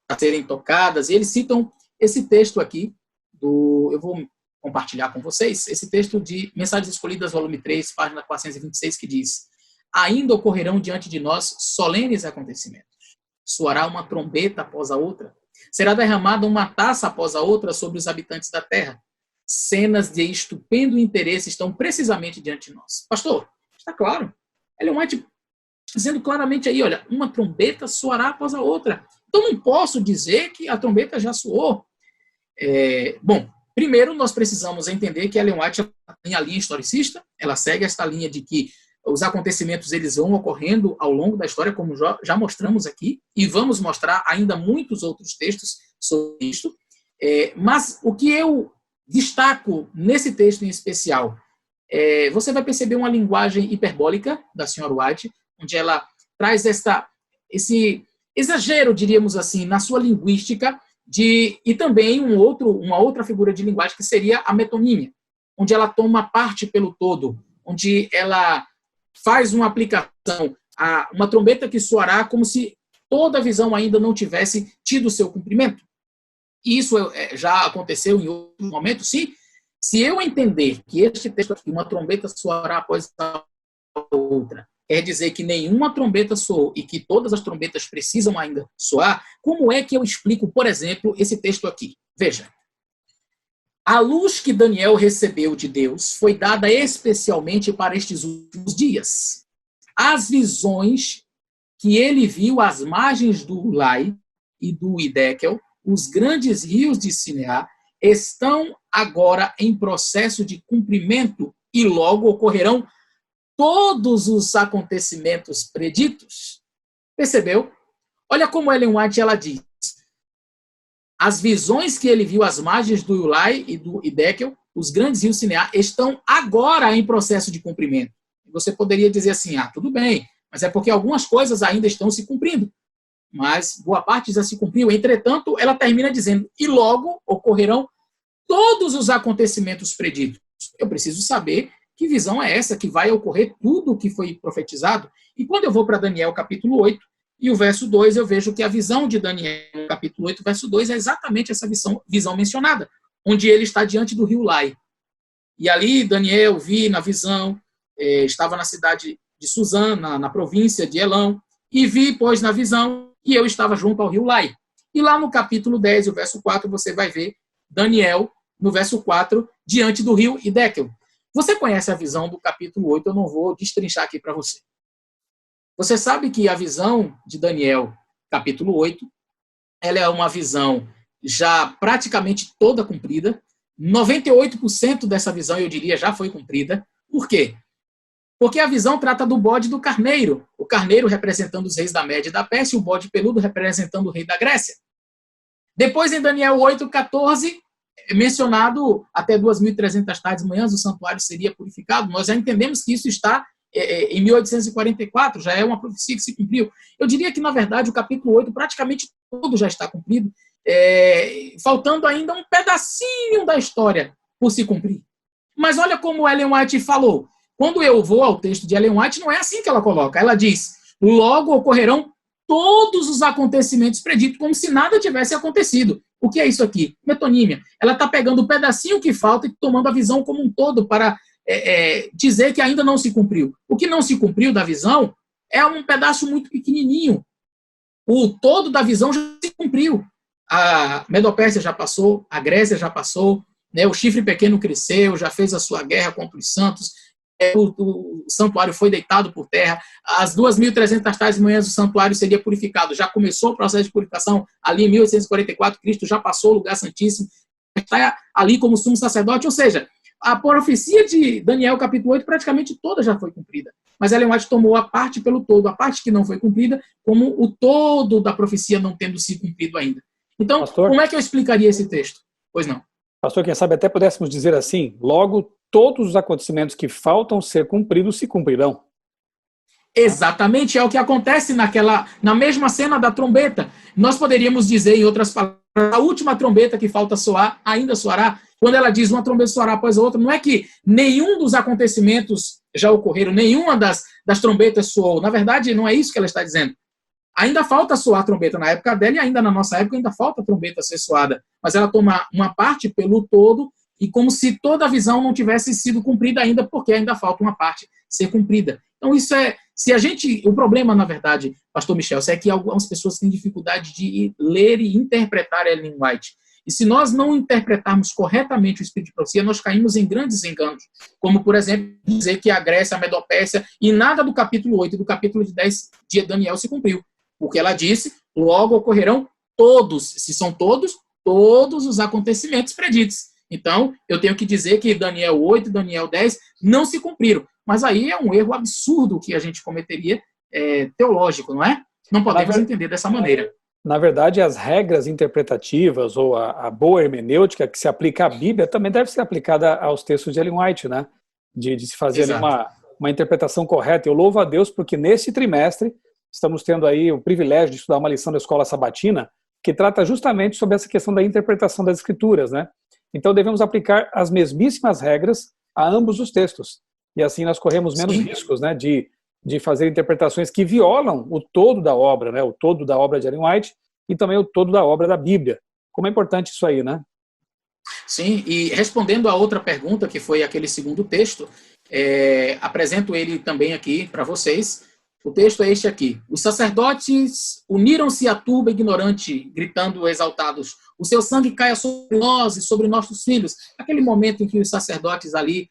a serem tocadas, e eles citam esse texto aqui, eu vou compartilhar com vocês, esse texto de Mensagens Escolhidas, volume 3, página 426, que diz: ainda ocorrerão diante de nós solenes acontecimentos. Soará uma trombeta após a outra, Será derramada uma taça após a outra sobre os habitantes da terra. Cenas de estupendo interesse estão precisamente diante de nós. Pastor, está claro. Ellen White dizendo claramente aí, olha, uma trombeta soará após a outra. Então não posso dizer que a trombeta já soou. Bom, primeiro nós precisamos entender que Ellen White tem a linha historicista, ela segue esta linha de que os acontecimentos eles vão ocorrendo ao longo da história, como já mostramos aqui, e vamos mostrar ainda muitos outros textos sobre isso. Mas o que eu destaco nesse texto em especial, você vai perceber uma linguagem hiperbólica da senhora White, onde ela traz esse exagero, diríamos assim, na sua linguística, e também uma outra figura de linguagem que seria a metonímia, onde ela toma parte pelo todo, onde ela faz uma aplicação a uma trombeta que soará como se toda a visão ainda não tivesse tido seu cumprimento. E isso já aconteceu em outro momento, sim. Se eu entender que este texto aqui, uma trombeta soará após a outra, quer dizer que nenhuma trombeta soou e que todas as trombetas precisam ainda soar, como é que eu explico, por exemplo, esse texto aqui? Veja. A luz que Daniel recebeu de Deus foi dada especialmente para estes últimos dias. As visões que ele viu às margens do Ulai e do Hiddekel, os grandes rios de Sineá, estão agora em processo de cumprimento e logo ocorrerão todos os acontecimentos preditos. Percebeu? Olha como Ellen White ela diz. As visões que ele viu às margens do Ulai e do Hiddekel, os grandes rios Sineá, estão agora em processo de cumprimento. Você poderia dizer assim, tudo bem, mas é porque algumas coisas ainda estão se cumprindo. Mas boa parte já se cumpriu. Entretanto, ela termina dizendo, e logo ocorrerão todos os acontecimentos preditos. Eu preciso saber que visão é essa, que vai ocorrer tudo o que foi profetizado. E quando eu vou para Daniel capítulo 8, e o verso 2, eu vejo que a visão de Daniel, capítulo 8, verso 2, é exatamente essa visão mencionada, onde ele está diante do rio Ulai. E ali Daniel vi na visão, estava na cidade de Suzã, na província de Elão, e vi, pois, na visão, e eu estava junto ao rio Ulai. E lá no capítulo 10, o verso 4, você vai ver Daniel, no verso 4, diante do rio Hiddekel. Você conhece a visão do capítulo 8, eu não vou destrinchar aqui para você. Você sabe que a visão de Daniel, capítulo 8, ela é uma visão já praticamente toda cumprida. 98% dessa visão, eu diria, já foi cumprida. Por quê? Porque a visão trata do bode e do carneiro. O carneiro representando os reis da Média e da Pérsia, e o bode peludo representando o rei da Grécia. Depois, em Daniel 8:14, mencionado até 2.300 tardes manhãs, o santuário seria purificado. Nós já entendemos que isso está em 1844, já é uma profecia que se cumpriu. Eu diria que, na verdade, o capítulo 8 praticamente todo já está cumprido, faltando ainda um pedacinho da história por se cumprir. Mas olha como Ellen White falou. Quando eu vou ao texto de Ellen White, não é assim que ela coloca. Ela diz, logo ocorrerão todos os acontecimentos preditos, como se nada tivesse acontecido. O que é isso aqui? Metonímia. Ela está pegando o pedacinho que falta e tomando a visão como um todo para dizer que ainda não se cumpriu. O que não se cumpriu da visão é um pedaço muito pequenininho. O todo da visão já se cumpriu. A Medopérsia já passou, a Grécia já passou, né? O chifre pequeno cresceu, já fez a sua guerra contra os santos, o santuário foi deitado por terra, às 2.300 tardes e manhãs o santuário seria purificado, já começou o processo de purificação ali em 1844, Cristo já passou o lugar santíssimo, está ali como sumo sacerdote, ou seja, a profecia de Daniel capítulo 8 praticamente toda já foi cumprida, mas Ellen White tomou a parte pelo todo, a parte que não foi cumprida, como o todo da profecia não tendo sido cumprido ainda. Então, Pastor, como é que eu explicaria esse texto? Pois não. Pastor, quem sabe até pudéssemos dizer assim, logo todos os acontecimentos que faltam ser cumpridos se cumprirão. Exatamente, é o que acontece na mesma cena da trombeta. Nós poderíamos dizer, em outras palavras, a última trombeta que falta soar ainda soará. Quando ela diz uma trombeta soará após a outra, não é que nenhum dos acontecimentos já ocorreram, nenhuma das trombetas soou. Na verdade, não é isso que ela está dizendo. Ainda falta soar a trombeta na época dela e ainda na nossa época ainda falta a trombeta ser soada. Mas ela toma uma parte pelo todo e como se toda a visão não tivesse sido cumprida ainda, porque ainda falta uma parte ser cumprida. Então isso O problema, na verdade, pastor Michel, é que algumas pessoas têm dificuldade de ler e interpretar Ellen White. E se nós não interpretarmos corretamente o espírito de profecia, nós caímos em grandes enganos. Como, por exemplo, dizer que a Grécia, a Medopécia, e nada do capítulo 8 e do capítulo 10 de Daniel se cumpriu. Porque ela disse, logo ocorrerão todos, se são todos os acontecimentos preditos. Então, eu tenho que dizer que Daniel 8 e Daniel 10 não se cumpriram. Mas aí é um erro absurdo que a gente cometeria teológico, não é? Não podemos entender dessa maneira. Na verdade, as regras interpretativas ou a boa hermenêutica que se aplica à Bíblia também deve ser aplicada aos textos de Ellen White, né? De se fazer uma interpretação correta. Eu louvo a Deus porque nesse trimestre estamos tendo aí o privilégio de estudar uma lição da Escola Sabatina que trata justamente sobre essa questão da interpretação das Escrituras, né? Então devemos aplicar as mesmíssimas regras a ambos os textos. E assim nós corremos menos riscos, né, de fazer interpretações que violam o todo da obra, né, o todo da obra de Ellen White e também o todo da obra da Bíblia. Como é importante isso aí, né? Sim, e respondendo a outra pergunta, que foi aquele segundo texto, apresento ele também aqui para vocês. O texto é este aqui. Os sacerdotes uniram-se à turba ignorante, gritando exaltados, o seu sangue caia sobre nós e sobre nossos filhos. Aquele momento em que os sacerdotes ali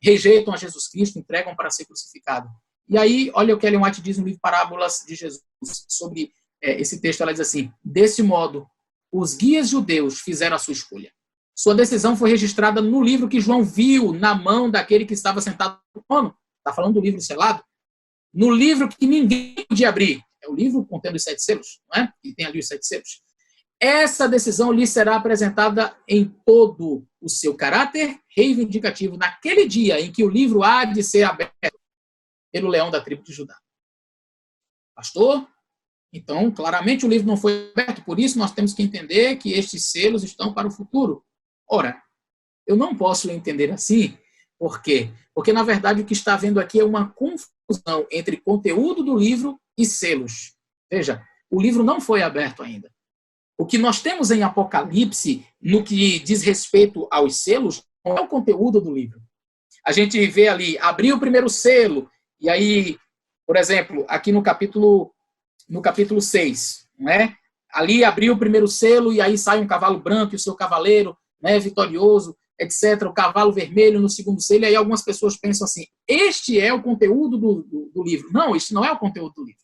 rejeitam a Jesus Cristo, entregam para ser crucificado. E aí, olha o que Ellen White diz no livro Parábolas de Jesus, sobre esse texto. Ela diz assim, desse modo, os guias judeus fizeram a sua escolha. Sua decisão foi registrada no livro que João viu na mão daquele que estava sentado no trono. Está falando do livro selado? No livro que ninguém podia abrir. É o livro contendo os 7 selos, não é? E tem ali os 7 selos. Essa decisão lhe será apresentada em todo o seu caráter reivindicativo naquele dia em que o livro há de ser aberto pelo leão da tribo de Judá. Pastor? Então, claramente o livro não foi aberto, por isso nós temos que entender que estes selos estão para o futuro. Ora, eu não posso entender assim, por quê? Porque, na verdade, o que está havendo aqui é uma confusão entre conteúdo do livro e selos. Veja, o livro não foi aberto ainda. O que nós temos em Apocalipse, no que diz respeito aos selos, não é o conteúdo do livro. A gente vê ali, abrir o primeiro selo, e aí, por exemplo, aqui no capítulo 6, não é? Ali abriu o primeiro selo, e aí sai um cavalo branco, e o seu cavaleiro, né, vitorioso, etc., o cavalo vermelho no segundo selo, e aí algumas pessoas pensam assim, este é o conteúdo do livro. Não, este não é o conteúdo do livro.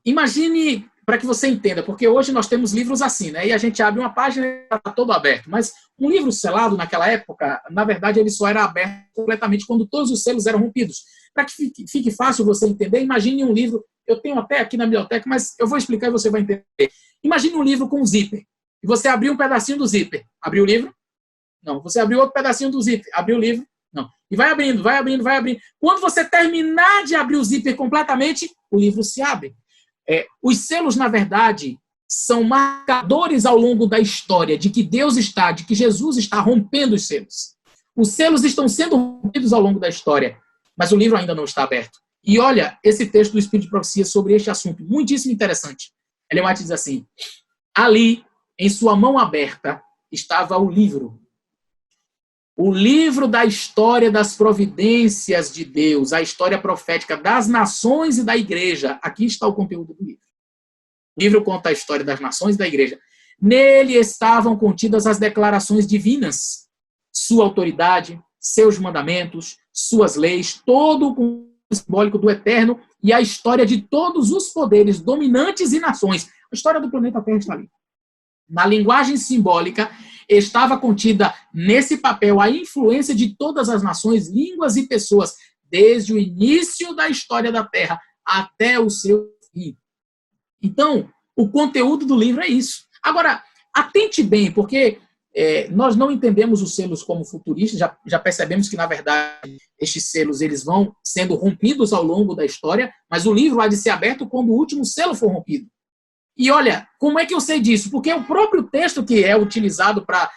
Imagine, para que você entenda, porque hoje nós temos livros assim, né? E a gente abre uma página e está todo aberto. Mas um livro selado, naquela época, na verdade, ele só era aberto completamente quando todos os selos eram rompidos. Para que fique fácil você entender, imagine um livro, eu tenho até aqui na biblioteca, mas eu vou explicar e você vai entender. Imagine um livro com um zíper. E você abriu um pedacinho do zíper. Abriu o livro? Não. Você abriu outro pedacinho do zíper. Abriu o livro? Não. E vai abrindo, vai abrindo, vai abrindo. Quando você terminar de abrir o zíper completamente, o livro se abre. Os selos, na verdade, são marcadores ao longo da história de que Deus está, de que Jesus está rompendo os selos. Os selos estão sendo rompidos ao longo da história, mas o livro ainda não está aberto. E olha esse texto do Espírito de Profecia sobre este assunto, muitíssimo interessante. Ellen White diz assim, ali, em sua mão aberta, estava o livro da história das providências de Deus, a história profética das nações e da igreja. Aqui está o conteúdo do livro. O livro conta a história das nações e da igreja. Nele estavam contidas as declarações divinas, sua autoridade, seus mandamentos, suas leis, todo o simbólico do eterno e a história de todos os poderes dominantes e nações. A história do planeta Terra está ali. Na linguagem simbólica, estava contida nesse papel a influência de todas as nações, línguas e pessoas, desde o início da história da Terra até o seu fim. Então, o conteúdo do livro é isso. Agora, atente bem, porque nós não entendemos os selos como futuristas, já percebemos que, na verdade, estes selos eles vão sendo rompidos ao longo da história, mas o livro há de ser aberto quando o último selo for rompido. E olha, como é que eu sei disso? Porque o próprio texto que é utilizado para,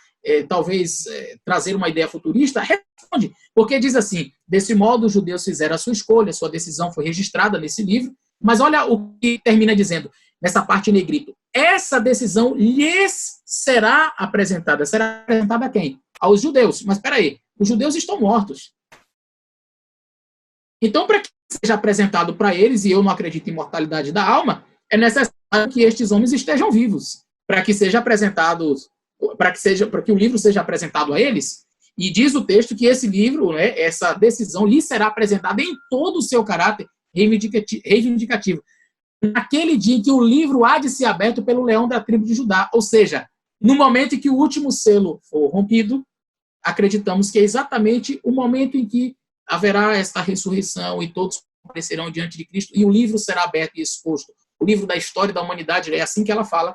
talvez, trazer uma ideia futurista, responde. Porque diz assim, desse modo os judeus fizeram a sua escolha, sua decisão foi registrada nesse livro, mas olha o que termina dizendo, nessa parte em negrito. Essa decisão lhes será apresentada. Será apresentada a quem? Aos judeus. Mas espera aí, os judeus estão mortos. Então, para que seja apresentado para eles, e eu não acredito em imortalidade da alma, é necessário que estes homens estejam vivos, para que seja apresentado, para que o livro seja apresentado a eles. E diz o texto que esse livro, né, essa decisão, lhe será apresentada em todo o seu caráter reivindicativo. Naquele dia em que o livro há de ser aberto pelo leão da tribo de Judá. Ou seja, no momento em que o último selo for rompido, acreditamos que é exatamente o momento em que haverá esta ressurreição e todos comparecerão diante de Cristo e o livro será aberto e exposto. O livro da história da humanidade, é assim que ela fala,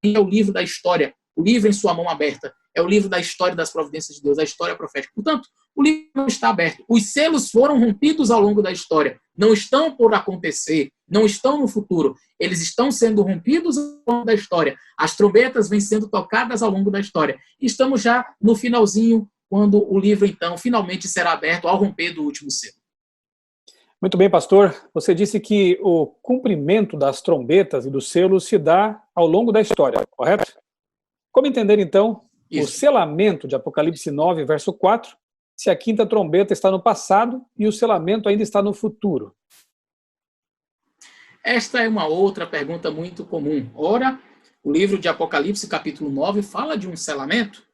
é o livro da história, o livro em sua mão aberta, é o livro da história das providências de Deus, a história profética. Portanto, o livro não está aberto. Os selos foram rompidos ao longo da história, não estão por acontecer, não estão no futuro. Eles estão sendo rompidos ao longo da história. As trombetas vêm sendo tocadas ao longo da história. Estamos já no finalzinho, quando o livro, então, finalmente será aberto ao romper do último selo. Muito bem, pastor. Você disse que o cumprimento das trombetas e dos selos se dá ao longo da história, correto? Como entender, então, o selamento de Apocalipse 9, verso 4, se a quinta trombeta está no passado e o selamento ainda está no futuro? Esta é uma outra pergunta muito comum. Ora, o livro de Apocalipse, capítulo 9, fala de um selamento.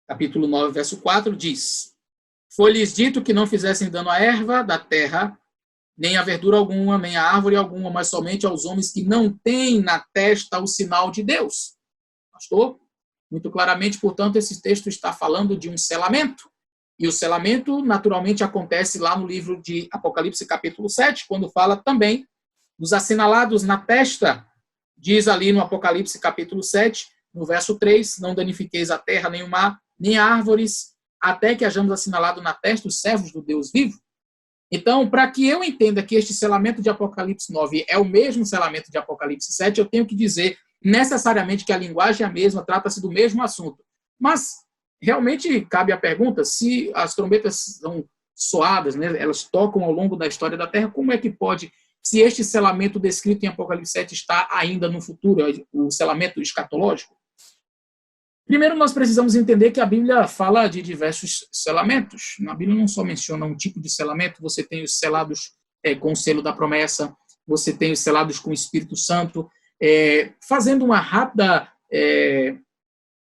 Capítulo 9, verso 4 diz: Foi-lhes dito que não fizessem dano à erva da terra, nem a verdura alguma, nem a árvore alguma, mas somente aos homens que não têm na testa o sinal de Deus. Pastor? Muito claramente, portanto, esse texto está falando de um selamento. E o selamento, naturalmente, acontece lá no livro de Apocalipse, capítulo 7, quando fala também dos assinalados na testa. Diz ali no Apocalipse, capítulo 7, no verso 3, não danifiqueis a terra, nem o mar, nem árvores, até que hajamos assinalado na testa os servos do Deus vivo. Então, para que eu entenda que este selamento de Apocalipse 9 é o mesmo selamento de Apocalipse 7, eu tenho que dizer necessariamente que a linguagem é a mesma, trata-se do mesmo assunto. Mas, realmente, cabe a pergunta, se as trombetas são soadas, né, elas tocam ao longo da história da Terra, como é que pode, se este selamento descrito em Apocalipse 7 está ainda no futuro, o selamento escatológico? Primeiro, nós precisamos entender que a Bíblia fala de diversos selamentos. A Bíblia não só menciona um tipo de selamento, você tem os selados com o selo da promessa, você tem os selados com o Espírito Santo. Fazendo uma rápida,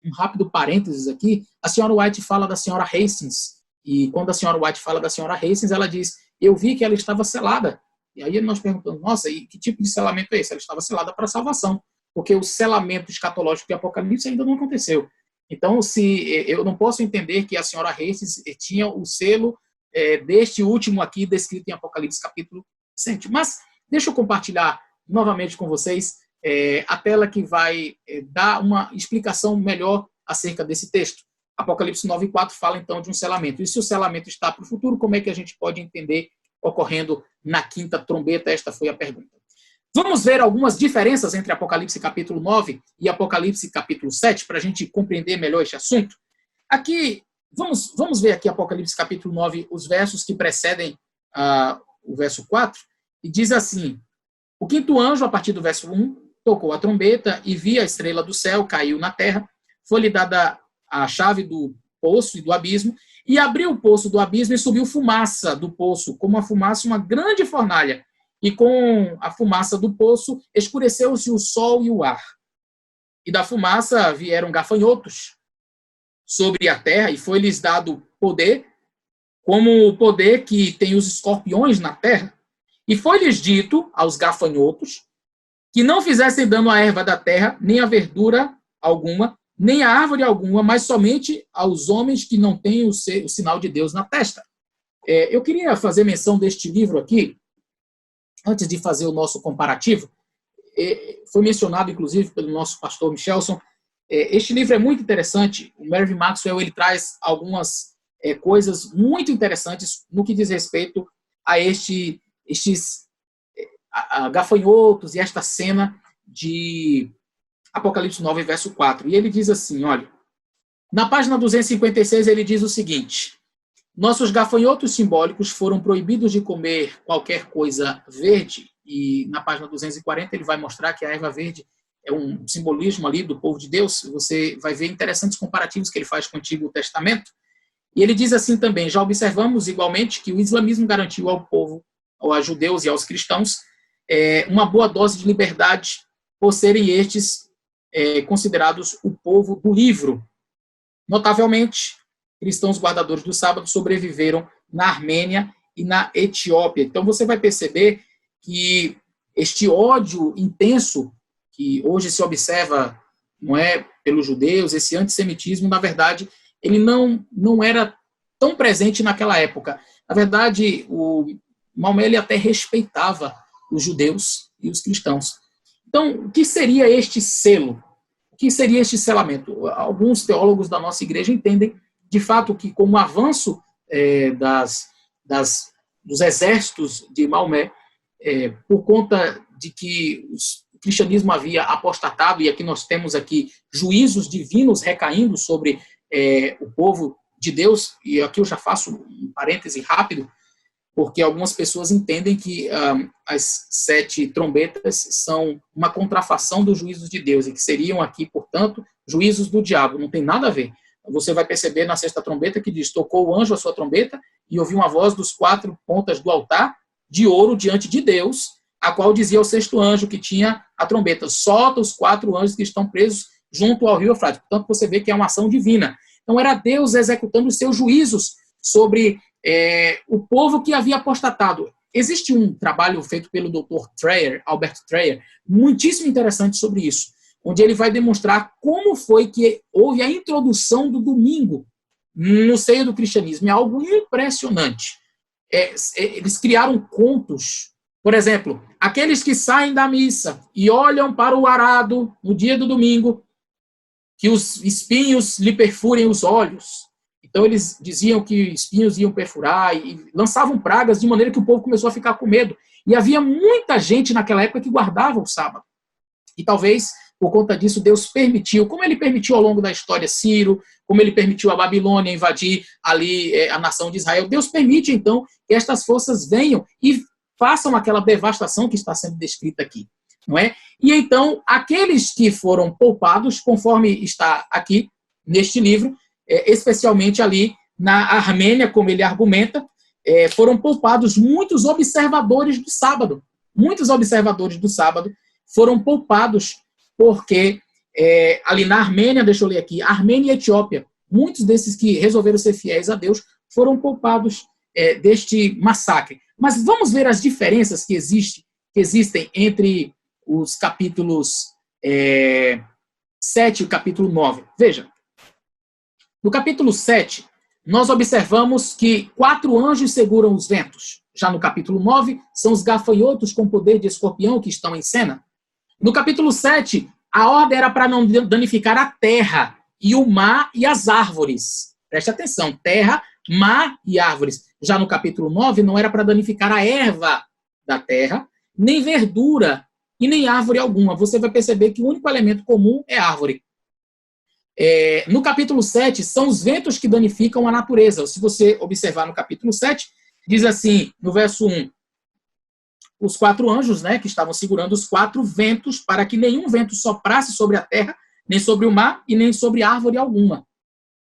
um rápido parênteses aqui, a senhora White fala da senhora Hastings, e quando a senhora White fala da senhora Hastings, ela diz, eu vi que ela estava selada. E aí nós perguntamos, nossa, e que tipo de selamento é esse? Ela estava selada para a salvação, porque o selamento escatológico de Apocalipse ainda não aconteceu. Então, se eu não posso entender que a senhora Hastings tinha o selo deste último aqui descrito em Apocalipse capítulo 7. Mas deixa eu compartilhar novamente com vocês a tela que vai dar uma explicação melhor acerca desse texto. Apocalipse 9:4 fala então de um selamento. E se o selamento está para o futuro, como é que a gente pode entender ocorrendo na quinta trombeta? Esta foi a pergunta. Vamos ver algumas diferenças entre Apocalipse capítulo 9 e Apocalipse capítulo 7, para a gente compreender melhor este assunto. Aqui, vamos ver aqui Apocalipse capítulo 9, os versos que precedem o verso 4, e diz assim, o quinto anjo, a partir do verso 1, tocou a trombeta e vi a estrela do céu, caiu na terra, foi-lhe dada a chave do poço e do abismo, e abriu o poço do abismo e subiu fumaça do poço, como a fumaça, uma grande fornalha. E com a fumaça do poço, escureceu-se o sol e o ar. E da fumaça vieram gafanhotos sobre a terra, e foi-lhes dado poder, como o poder que tem os escorpiões na terra. E foi-lhes dito aos gafanhotos que não fizessem dano à erva da terra, nem à verdura alguma, nem à árvore alguma, mas somente aos homens que não têm o sinal de Deus na testa. Eu queria fazer menção deste livro aqui, antes de fazer o nosso comparativo. Foi mencionado, inclusive, pelo nosso pastor Michelson. Este livro é muito interessante. O Mervyn Maxwell ele traz algumas coisas muito interessantes no que diz respeito a estes gafanhotos e esta cena de Apocalipse 9, verso 4. E ele diz assim, olha, na página 256 ele diz o seguinte, nossos gafanhotos simbólicos foram proibidos de comer qualquer coisa verde, e na página 240 ele vai mostrar que a erva verde é um simbolismo ali do povo de Deus. Você vai ver interessantes comparativos que ele faz com o Antigo Testamento. E ele diz assim também: já observamos igualmente que o islamismo garantiu ao povo, aos judeus e aos cristãos, uma boa dose de liberdade, por serem estes considerados o povo do livro. Notavelmente, cristãos guardadores do sábado sobreviveram na Armênia e na Etiópia. Então você vai perceber que este ódio intenso que hoje se observa, não é, pelos judeus, esse antissemitismo, na verdade, ele não era tão presente naquela época. Na verdade, o Maomé ele até respeitava os judeus e os cristãos. Então, o que seria este selo? O que seria este selamento? Alguns teólogos da nossa igreja entendem, de fato, que com o avanço dos exércitos de Maomé, por conta de que o cristianismo havia apostatado, e aqui nós temos aqui juízos divinos recaindo sobre o povo de Deus, e aqui eu já faço um parêntese rápido, porque algumas pessoas entendem que as 7 trombetas são uma contrafação dos juízos de Deus, e que seriam aqui, portanto, juízos do diabo. Não tem nada a ver. Você vai perceber na 6ª trombeta que diz: tocou o anjo a sua trombeta, e ouviu uma voz dos 4 pontas do altar, de ouro diante de Deus, a qual dizia ao 6º anjo que tinha a trombeta: solta os 4 anjos que estão presos junto ao rio Eufrates. Portanto, você vê que é uma ação divina. Então, era Deus executando os seus juízos sobre o povo que havia apostatado. Existe um trabalho feito pelo Dr. Dreyer, Albert Dreyer, muitíssimo interessante sobre isso, onde ele vai demonstrar como foi que houve a introdução do domingo no seio do cristianismo. É algo impressionante. Eles criaram contos. Por exemplo, aqueles que saem da missa e olham para o arado no dia do domingo, que os espinhos lhe perfurem os olhos. Então eles diziam que espinhos iam perfurar e lançavam pragas, de maneira que o povo começou a ficar com medo. E havia muita gente naquela época que guardava o sábado. E talvez, por conta disso, Deus permitiu, como ele permitiu ao longo da história Ciro, como ele permitiu a Babilônia invadir ali a nação de Israel, Deus permite, então, que estas forças venham e façam aquela devastação que está sendo descrita aqui. Não é? E então, aqueles que foram poupados, conforme está aqui neste livro, especialmente ali na Armênia, como ele argumenta, foram poupados muitos observadores do sábado. Muitos observadores do sábado foram poupados porque ali na Armênia, deixa eu ler aqui, Armênia e Etiópia, muitos desses que resolveram ser fiéis a Deus foram poupados deste massacre. Mas vamos ver as diferenças que existem entre os capítulos 7 e o capítulo 9. Veja, no capítulo 7, nós observamos que 4 anjos seguram os ventos. Já no capítulo 9, são os gafanhotos com poder de escorpião que estão em cena. No capítulo 7, a ordem era para não danificar a terra, e o mar e as árvores. Preste atenção, terra, mar e árvores. Já no capítulo 9, não era para danificar a erva da terra, nem verdura e nem árvore alguma. Você vai perceber que o único elemento comum é árvore. No capítulo 7, são os ventos que danificam a natureza. Se você observar no capítulo 7, diz assim, no verso 1, os 4 anjos, né, que estavam segurando os 4 ventos, para que nenhum vento soprasse sobre a terra, nem sobre o mar e nem sobre árvore alguma.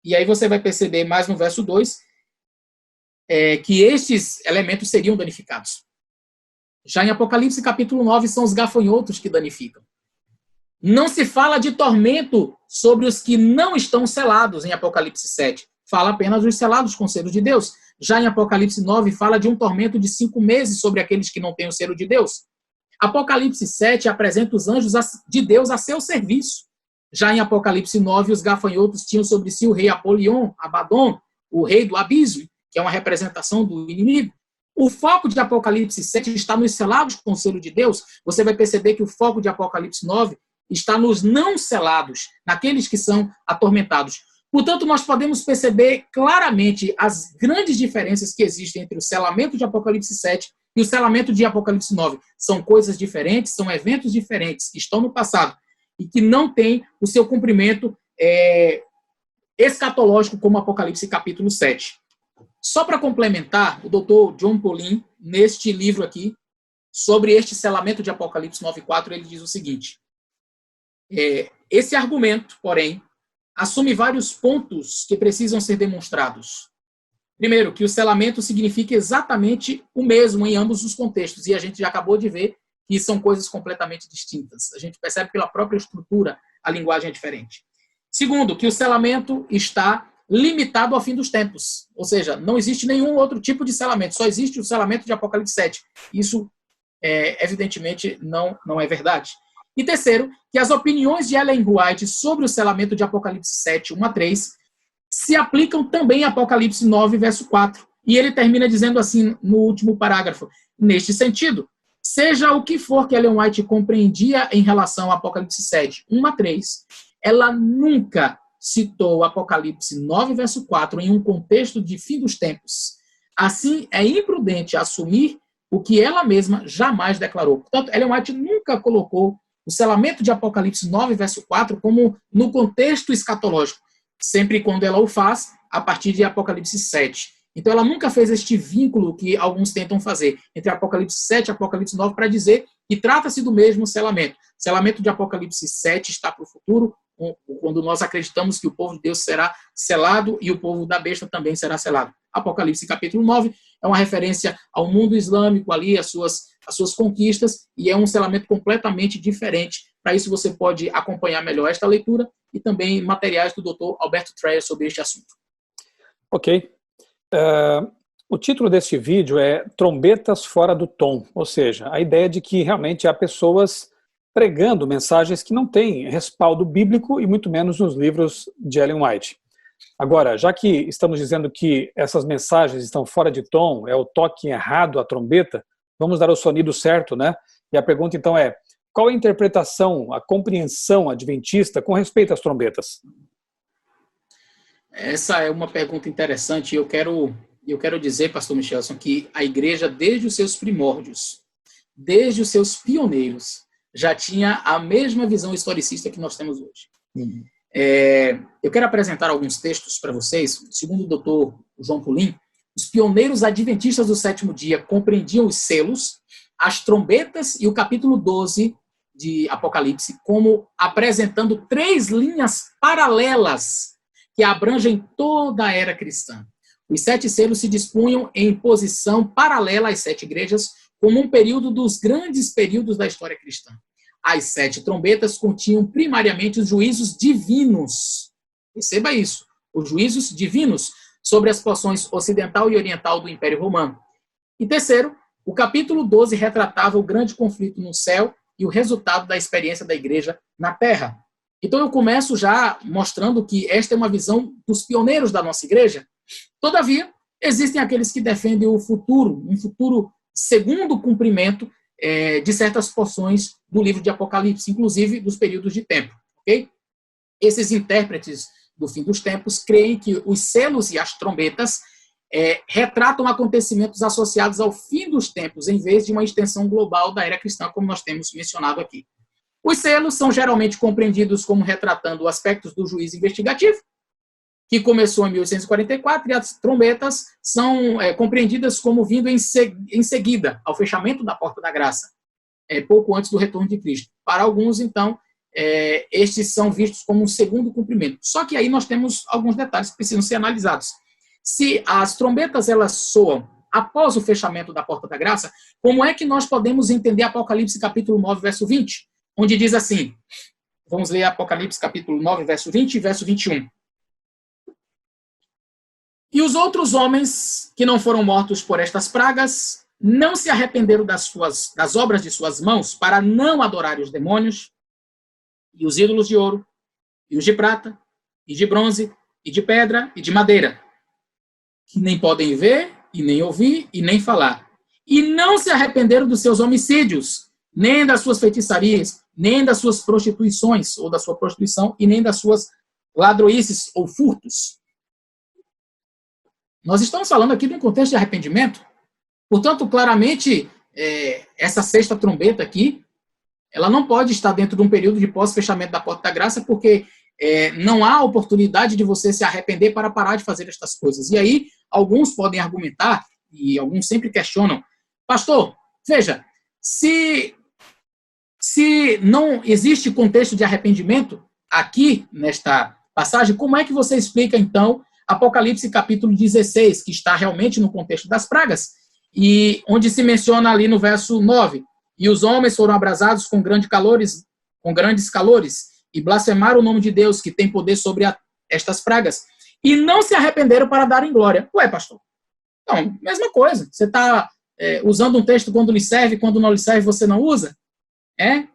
E aí você vai perceber mais no verso 2, que estes elementos seriam danificados. Já em Apocalipse capítulo 9, são os gafanhotos que danificam. Não se fala de tormento sobre os que não estão selados em Apocalipse 7. Fala apenas dos selados com o selo de Deus. Já em Apocalipse 9, fala de um tormento de 5 meses sobre aqueles que não têm o selo de Deus. Apocalipse 7 apresenta os anjos de Deus a seu serviço. Já em Apocalipse 9, os gafanhotos tinham sobre si o rei Apolion, Abaddon, o rei do abismo, que é uma representação do inimigo. O foco de Apocalipse 7 está nos selados com o selo de Deus. Você vai perceber que o foco de Apocalipse 9 está nos não selados, naqueles que são atormentados. Portanto, nós podemos perceber claramente as grandes diferenças que existem entre o selamento de Apocalipse 7 e o selamento de Apocalipse 9. São coisas diferentes, são eventos diferentes que estão no passado e que não têm o seu cumprimento escatológico como Apocalipse capítulo 7. Só para complementar, o Dr. John Paulin, neste livro aqui, sobre este selamento de Apocalipse 9:4, ele diz o seguinte: esse argumento, porém, assume vários pontos que precisam ser demonstrados. Primeiro, que o selamento significa exatamente o mesmo em ambos os contextos, e a gente já acabou de ver que são coisas completamente distintas. A gente percebe pela própria estrutura, a linguagem é diferente. Segundo, que o selamento está limitado ao fim dos tempos, ou seja, não existe nenhum outro tipo de selamento, só existe o selamento de Apocalipse 7. Isso, evidentemente, não é verdade. E terceiro, que as opiniões de Ellen White sobre o selamento de Apocalipse 7, 1 a 3, se aplicam também a Apocalipse 9, verso 4. E ele termina dizendo assim, no último parágrafo, neste sentido, seja o que for que Ellen White compreendia em relação ao Apocalipse 7, 1 a 3, ela nunca citou o Apocalipse 9, verso 4 em um contexto de fim dos tempos. Assim, é imprudente assumir o que ela mesma jamais declarou. Portanto, Ellen White nunca colocou o selamento de Apocalipse 9, verso 4 como no contexto escatológico, sempre quando ela o faz a partir de Apocalipse 7. Então, ela nunca fez este vínculo que alguns tentam fazer entre Apocalipse 7 e Apocalipse 9 para dizer que trata-se do mesmo selamento. O selamento de Apocalipse 7 está para o futuro, quando nós acreditamos que o povo de Deus será selado e o povo da besta também será selado. Apocalipse capítulo 9 é uma referência ao mundo islâmico ali, às suas conquistas, e é um selamento completamente diferente. Para isso você pode acompanhar melhor esta leitura e também materiais do Dr. Alberto Treyer sobre este assunto. Ok. O título deste vídeo é Trombetas Fora do Tom, ou seja, a ideia de que realmente há pessoas pregando mensagens que não têm respaldo bíblico e muito menos nos livros de Ellen White. Agora, já que estamos dizendo que essas mensagens estão fora de tom, é o toque errado à trombeta, vamos dar o sonido certo, né? E a pergunta então é, qual a interpretação, a compreensão adventista com respeito às trombetas? Essa é uma pergunta interessante e eu quero dizer, pastor Michelson, que a igreja, desde os seus primórdios, desde os seus pioneiros, já tinha a mesma visão historicista que nós temos hoje. Eu quero apresentar alguns textos para vocês. Segundo o doutor João Pulim, os pioneiros adventistas do sétimo dia compreendiam os selos, as trombetas e o capítulo 12 de Apocalipse como apresentando 3 linhas paralelas que abrangem toda a era cristã. Os 7 selos se dispunham em posição paralela às 7 igrejas, como um período dos grandes períodos da história cristã. As 7 trombetas continham primariamente os juízos divinos. Perceba isso, os juízos divinos sobre as porções ocidental e oriental do Império Romano. E terceiro, o capítulo 12 retratava o grande conflito no céu e o resultado da experiência da igreja na terra. Então eu começo já mostrando que esta é uma visão dos pioneiros da nossa igreja. Todavia, existem aqueles que defendem o futuro, um futuro segundo o cumprimento de certas porções do livro de Apocalipse, inclusive dos períodos de tempo. Okay? Esses intérpretes do fim dos tempos creem que os selos e as trombetas retratam acontecimentos associados ao fim dos tempos, em vez de uma extensão global da era cristã, como nós temos mencionado aqui. Os selos são geralmente compreendidos como retratando aspectos do juízo investigativo, que começou em 1844, e as trombetas são compreendidas como vindo em seguida ao fechamento da porta da graça, pouco antes do retorno de Cristo. Para alguns, então, estes são vistos como um segundo cumprimento. Só que aí nós temos alguns detalhes que precisam ser analisados. Se as trombetas elas soam após o fechamento da porta da graça, como é que nós podemos entender Apocalipse capítulo 9, verso 20, onde diz assim, vamos ler Apocalipse capítulo 9, verso 20 e verso 21. E os outros homens que não foram mortos por estas pragas não se arrependeram das obras de suas mãos para não adorarem os demônios e os ídolos de ouro, e os de prata, e de bronze, e de pedra, e de madeira, que nem podem ver, e nem ouvir, e nem falar. E não se arrependeram dos seus homicídios, nem das suas feitiçarias, nem das suas prostituições, ou da sua prostituição, e nem das suas ladroices ou furtos. Nós estamos falando aqui de um contexto de arrependimento. Portanto, claramente, essa sexta trombeta aqui, ela não pode estar dentro de um período de pós-fechamento da porta da graça, porque não há oportunidade de você se arrepender para parar de fazer estas coisas. E aí, alguns podem argumentar, e alguns sempre questionam, pastor, veja, se não existe contexto de arrependimento aqui, nesta passagem, como é que você explica, então, Apocalipse capítulo 16, que está realmente no contexto das pragas, e onde se menciona ali no verso 9, e os homens foram abrasados com grandes calores, e blasfemaram o nome de Deus, que tem poder sobre estas pragas, e não se arrependeram para darem glória. Ué, pastor? Então, mesma coisa. Você está usando um texto quando lhe serve, quando não lhe serve você não usa?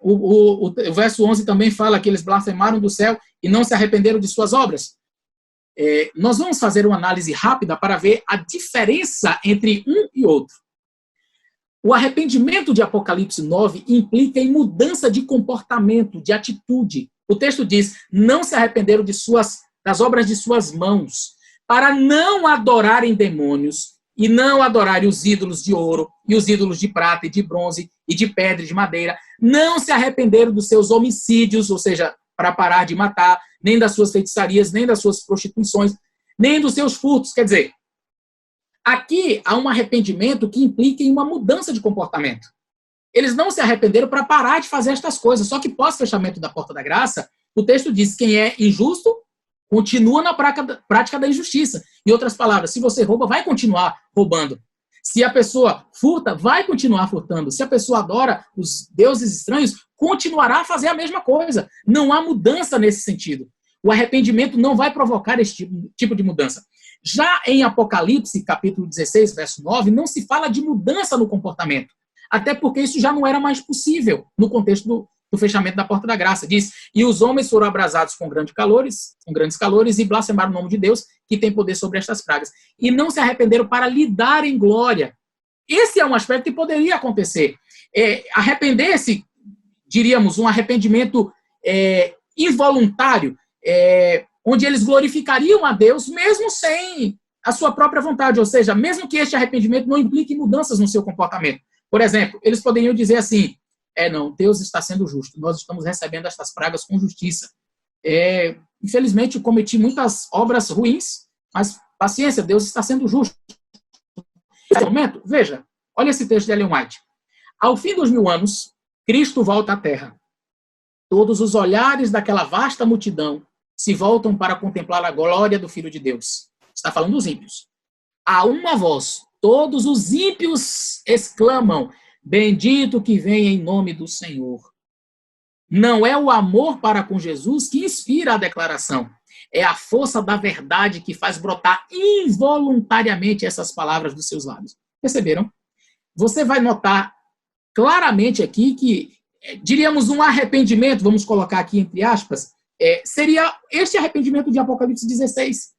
O verso 11 também fala que eles blasfemaram do céu e não se arrependeram de suas obras. Nós vamos fazer uma análise rápida para ver a diferença entre um e outro. O arrependimento de Apocalipse 9 implica em mudança de comportamento, de atitude. O texto diz, não se arrependeram das obras de suas mãos, para não adorarem demônios e não adorarem os ídolos de ouro e os ídolos de prata e de bronze e de pedra e de madeira. Não se arrependeram dos seus homicídios, ou seja, para parar de matar, nem das suas feitiçarias, nem das suas prostituições, nem dos seus furtos. Quer dizer, aqui há um arrependimento que implica em uma mudança de comportamento. Eles não se arrependeram para parar de fazer estas coisas, só que pós-fechamento da porta da graça, o texto diz que quem é injusto continua na prática da injustiça. Em outras palavras, se você rouba, vai continuar roubando. Se a pessoa furta, vai continuar furtando. Se a pessoa adora os deuses estranhos, continuará a fazer a mesma coisa. Não há mudança nesse sentido. O arrependimento não vai provocar esse tipo de mudança. Já em Apocalipse, capítulo 16, verso 9, não se fala de mudança no comportamento. Até porque isso já não era mais possível no contexto do fechamento da porta da graça. Diz, e os homens foram abrasados com grandes calores e blasfemaram o nome de Deus, que tem poder sobre estas pragas. E não se arrependeram para lhe darem glória. Esse é um aspecto que poderia acontecer. Arrepender-se, diríamos, um arrependimento involuntário, onde eles glorificariam a Deus, mesmo sem a sua própria vontade. Ou seja, mesmo que este arrependimento não implique mudanças no seu comportamento. Por exemplo, eles poderiam dizer assim, não, Deus está sendo justo, nós estamos recebendo estas pragas com justiça. Infelizmente, eu cometi muitas obras ruins, mas paciência, Deus está sendo justo. Nesse momento, veja, olha esse texto de Ellen White. Ao fim dos 1000 anos, Cristo volta à Terra. Todos os olhares daquela vasta multidão se voltam para contemplar a glória do Filho de Deus. Está falando dos ímpios. A uma voz, todos os ímpios exclamam, bendito que vem em nome do Senhor. Não é o amor para com Jesus que inspira a declaração. É a força da verdade que faz brotar involuntariamente essas palavras dos seus lábios. Perceberam? Você vai notar claramente aqui que, diríamos, um arrependimento, vamos colocar aqui entre aspas, seria este arrependimento de Apocalipse 16.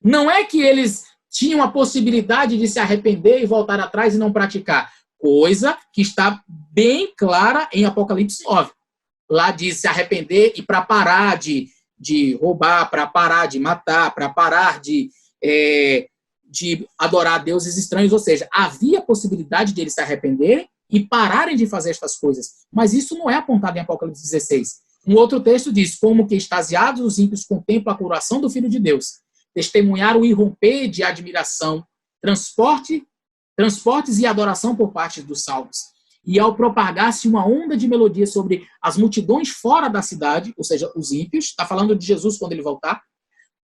Não é que eles tinham a possibilidade de se arrepender e voltar atrás e não praticar. Coisa que está bem clara em Apocalipse 9. Lá diz se arrepender e para parar de roubar, para parar de matar, para parar de adorar deuses estranhos. Ou seja, havia possibilidade de eles se arrependerem e pararem de fazer estas coisas. Mas isso não é apontado em Apocalipse 16. Um outro texto diz, como que extasiados os ímpios contemplam a coroação do Filho de Deus. Testemunharam o irromper de admiração, transportes e adoração por parte dos salvos. E ao propagar-se uma onda de melodia sobre as multidões fora da cidade, ou seja, os ímpios, está falando de Jesus quando ele voltar,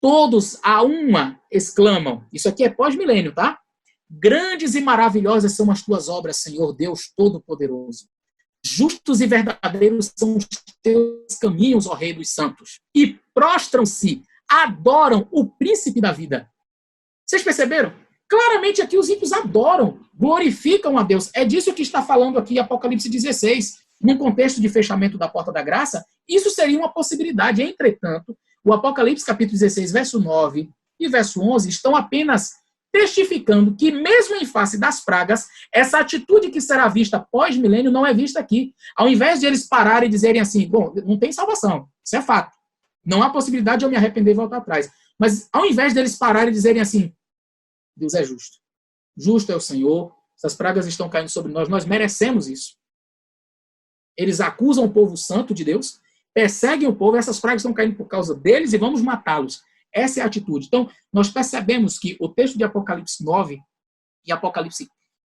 todos a uma exclamam, isso aqui é pós-milênio, tá? Grandes e maravilhosas são as tuas obras, Senhor Deus Todo-Poderoso. Justos e verdadeiros são os teus caminhos, ó Rei dos Santos. E prostram-se, adoram o príncipe da vida. Vocês perceberam? Claramente aqui os ímpios adoram, glorificam a Deus. É disso que está falando aqui Apocalipse 16. Num contexto de fechamento da porta da graça, isso seria uma possibilidade. Entretanto, o Apocalipse capítulo 16, verso 9 e verso 11 estão apenas testificando que mesmo em face das pragas, essa atitude que será vista pós-milênio não é vista aqui. Ao invés de eles pararem e dizerem assim, bom, não tem salvação, isso é fato. Não há possibilidade de eu me arrepender e voltar atrás. Mas ao invés deles pararem e dizerem assim, Deus é justo. Justo é o Senhor. Essas pragas estão caindo sobre nós. Nós merecemos isso. Eles acusam o povo santo de Deus, perseguem o povo, essas pragas estão caindo por causa deles e vamos matá-los. Essa é a atitude. Então, nós percebemos que o texto de Apocalipse 9 e Apocalipse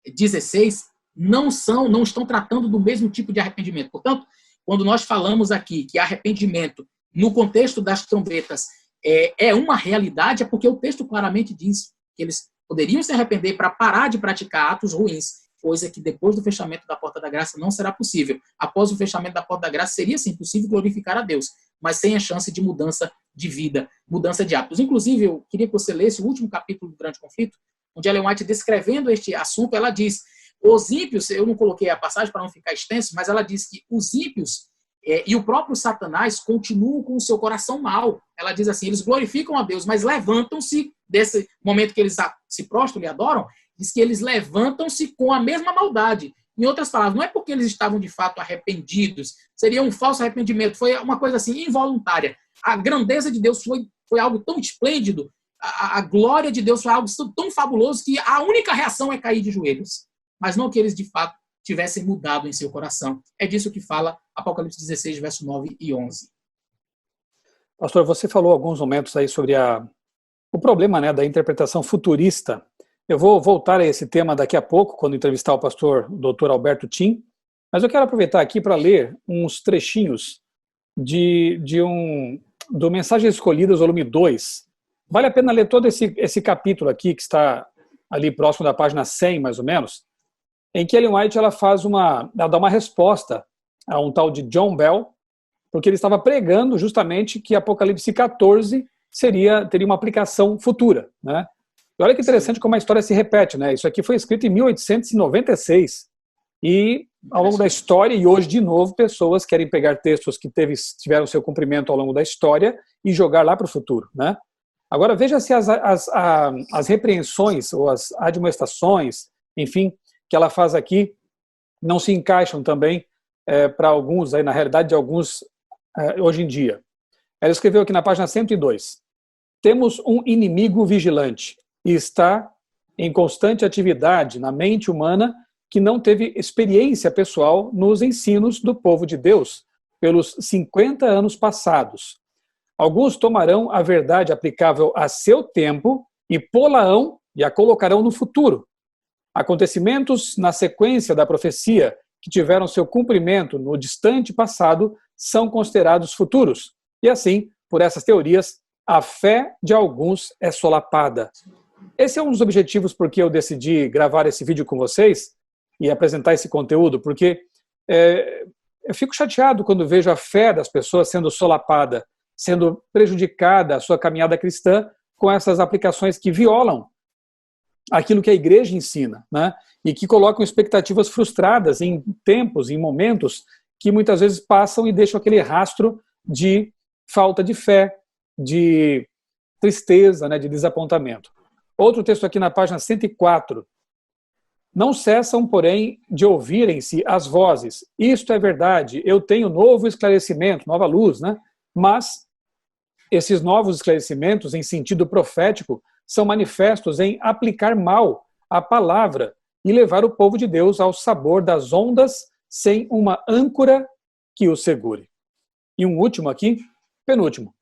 16 não estão tratando do mesmo tipo de arrependimento. Portanto, quando nós falamos aqui que arrependimento, no contexto das trombetas, é uma realidade, é porque o texto claramente diz que eles poderiam se arrepender para parar de praticar atos ruins, coisa que depois do fechamento da porta da graça não será possível. Após o fechamento da porta da graça, seria sim possível glorificar a Deus, mas sem a chance de mudança de vida, mudança de hábitos. Inclusive, eu queria que você lesse o último capítulo do Grande Conflito, onde Ellen White, descrevendo este assunto, ela diz, os ímpios, eu não coloquei a passagem para não ficar extenso, mas ela diz que os ímpios e o próprio Satanás continuam com o seu coração mau. Ela diz assim, eles glorificam a Deus, mas levantam-se, desse momento que eles se prostram e adoram, diz que eles levantam-se com a mesma maldade. Em outras palavras, não é porque eles estavam de fato arrependidos, seria um falso arrependimento, foi uma coisa assim, involuntária. A grandeza de Deus foi algo tão esplêndido, a glória de Deus foi algo tão fabuloso que a única reação é cair de joelhos. Mas não que eles, de fato, tivessem mudado em seu coração. É disso que fala Apocalipse 16, verso 9 e 11. Pastor, você falou alguns momentos aí sobre o problema, né, da interpretação futurista. Eu vou voltar a esse tema daqui a pouco, quando entrevistar o pastor Dr. Alberto Tim, mas eu quero aproveitar aqui para ler uns trechinhos do Mensagens Escolhidas, volume 2. Vale a pena ler todo esse capítulo aqui, que está ali próximo da página 100, mais ou menos, em que Ellen White ela dá uma resposta a um tal de John Bell, porque ele estava pregando justamente que Apocalipse 14 teria uma aplicação futura, né? E olha que interessante como a história se repete, né? Isso aqui foi escrito em 1896 e ao longo da história, e hoje de novo, pessoas querem pegar textos que tiveram seu cumprimento ao longo da história e jogar lá para o futuro, né? Agora veja se as repreensões ou as admoestações, enfim, que ela faz aqui não se encaixam também para alguns, aí, na realidade de alguns hoje em dia. Ela escreveu aqui na página 102, temos um inimigo vigilante e está em constante atividade na mente humana que não teve experiência pessoal nos ensinos do povo de Deus pelos 50 anos passados. Alguns tomarão a verdade aplicável a seu tempo e pô-la-ão e a colocarão no futuro. Acontecimentos na sequência da profecia que tiveram seu cumprimento no distante passado são considerados futuros. E assim, por essas teorias, a fé de alguns é solapada. Esse é um dos objetivos por que eu decidi gravar esse vídeo com vocês e apresentar esse conteúdo, porque eu fico chateado quando vejo a fé das pessoas sendo solapada, sendo prejudicada a sua caminhada cristã com essas aplicações que violam aquilo que a igreja ensina, né? E que colocam expectativas frustradas em tempos, em momentos que muitas vezes passam e deixam aquele rastro de falta de fé, de tristeza, né, de desapontamento. Outro texto aqui na página 104. Não cessam, porém, de ouvirem-se as vozes. Isto é verdade, eu tenho novo esclarecimento, nova luz, né? Mas esses novos esclarecimentos em sentido profético são manifestos em aplicar mal a palavra e levar o povo de Deus ao sabor das ondas sem uma âncora que o segure. E um último aqui, penúltimo,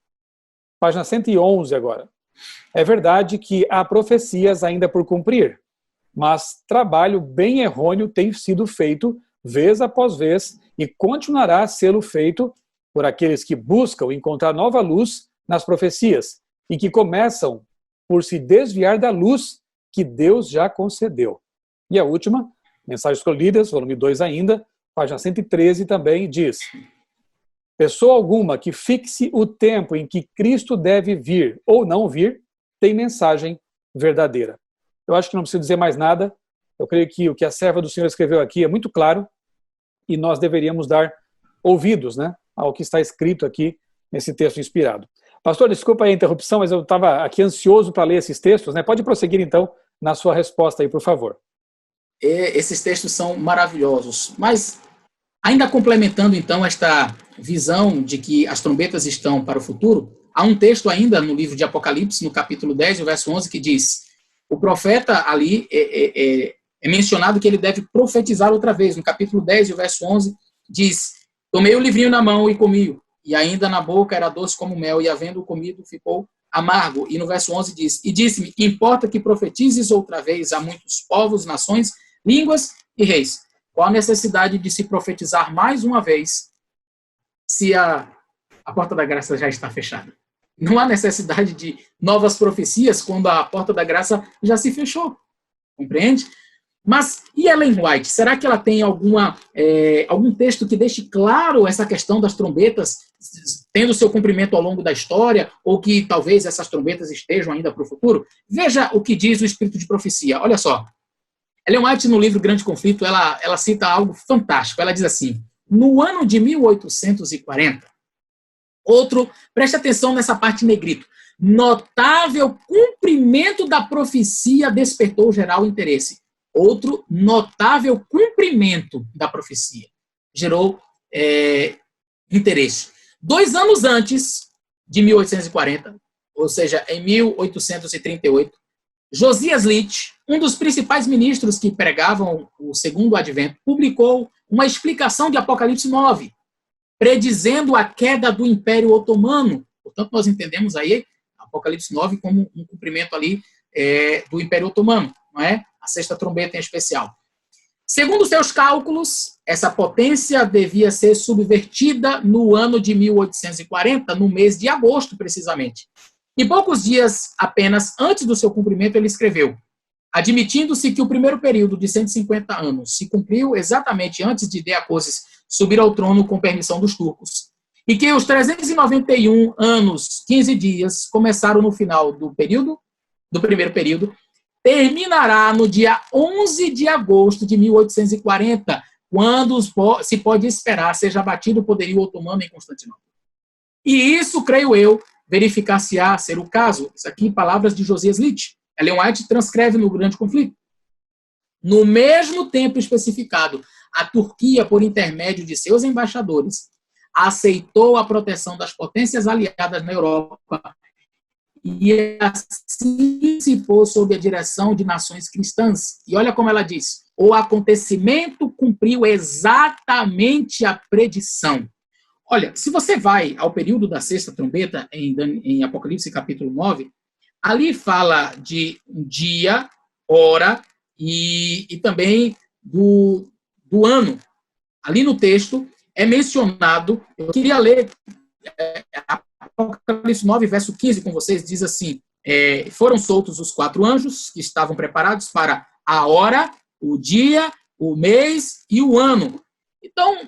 página 111 agora. É verdade que há profecias ainda por cumprir, mas trabalho bem errôneo tem sido feito vez após vez e continuará a ser feito por aqueles que buscam encontrar nova luz nas profecias e que começam por se desviar da luz que Deus já concedeu. E a última, Mensagens Escolhidas, volume 2 ainda, página 113 também, diz: pessoa alguma que fixe o tempo em que Cristo deve vir ou não vir, tem mensagem verdadeira. Eu acho que não preciso dizer mais nada. Eu creio que o que a serva do Senhor escreveu aqui é muito claro e nós deveríamos dar ouvidos, né, ao que está escrito aqui nesse texto inspirado. Pastor, desculpa a interrupção, mas eu estava aqui ansioso para ler esses textos, né? Pode prosseguir, então, na sua resposta aí, por favor. Esses textos são maravilhosos, mas ainda complementando, então, esta visão de que as trombetas estão para o futuro, há um texto ainda no livro de Apocalipse, no capítulo 10, o verso 11, que diz, o profeta ali é mencionado que ele deve profetizar outra vez. No capítulo 10, o verso 11, diz, tomei o livrinho na mão e comi-o, e ainda na boca era doce como mel, e havendo comido ficou amargo. E no verso 11 diz, e disse-me, importa que profetizes outra vez a muitos povos, nações, línguas e reis. Qual a necessidade de se profetizar mais uma vez se a porta da graça já está fechada? Não há necessidade de novas profecias quando a porta da graça já se fechou. Compreende? Mas e Ellen White? Será que ela tem algum texto que deixe claro essa questão das trombetas tendo seu cumprimento ao longo da história, ou que talvez essas trombetas estejam ainda para o futuro? Veja o que diz o Espírito de Profecia. Olha só. Ellen White, no livro Grande Conflito, ela cita algo fantástico. Ela diz assim: no ano de 1840, preste atenção nessa parte em negrito, notável cumprimento da profecia despertou geral interesse. Outro notável cumprimento da profecia gerou interesse. 2 anos antes de 1840, ou seja, em 1838, Josias Litch, um dos principais ministros que pregavam o segundo advento, publicou uma explicação de Apocalipse 9, predizendo a queda do Império Otomano. Portanto, nós entendemos aí Apocalipse 9 como um cumprimento ali do Império Otomano, não é? A sexta trombeta em especial. Segundo seus cálculos, essa potência devia ser subvertida no ano de 1840, no mês de agosto, precisamente. E poucos dias apenas antes do seu cumprimento, ele escreveu: admitindo-se que o primeiro período de 150 anos se cumpriu exatamente antes de Deacoses subir ao trono com permissão dos turcos, e que os 391 anos, 15 dias, começaram no final do primeiro período, terminará no dia 11 de agosto de 1840, quando se pode esperar seja abatido o poderio otomano em Constantinopla. E isso, creio eu, verificar-se-á ser o caso. Isso aqui, palavras de Josias Litch. Ellen White transcreve no Grande Conflito. No mesmo tempo especificado, a Turquia, por intermédio de seus embaixadores, aceitou a proteção das potências aliadas na Europa e assim se pôs sob a direção de nações cristãs. E olha como ela diz: o acontecimento cumpriu exatamente a predição. Olha, se você vai ao período da sexta trombeta, em Apocalipse capítulo 9, ali fala de dia, hora e também do ano. Ali no texto é mencionado, eu queria ler Apocalipse 9, verso 15 com vocês, diz assim: foram soltos os 4 anjos que estavam preparados para a hora, o dia, o mês e o ano. Então,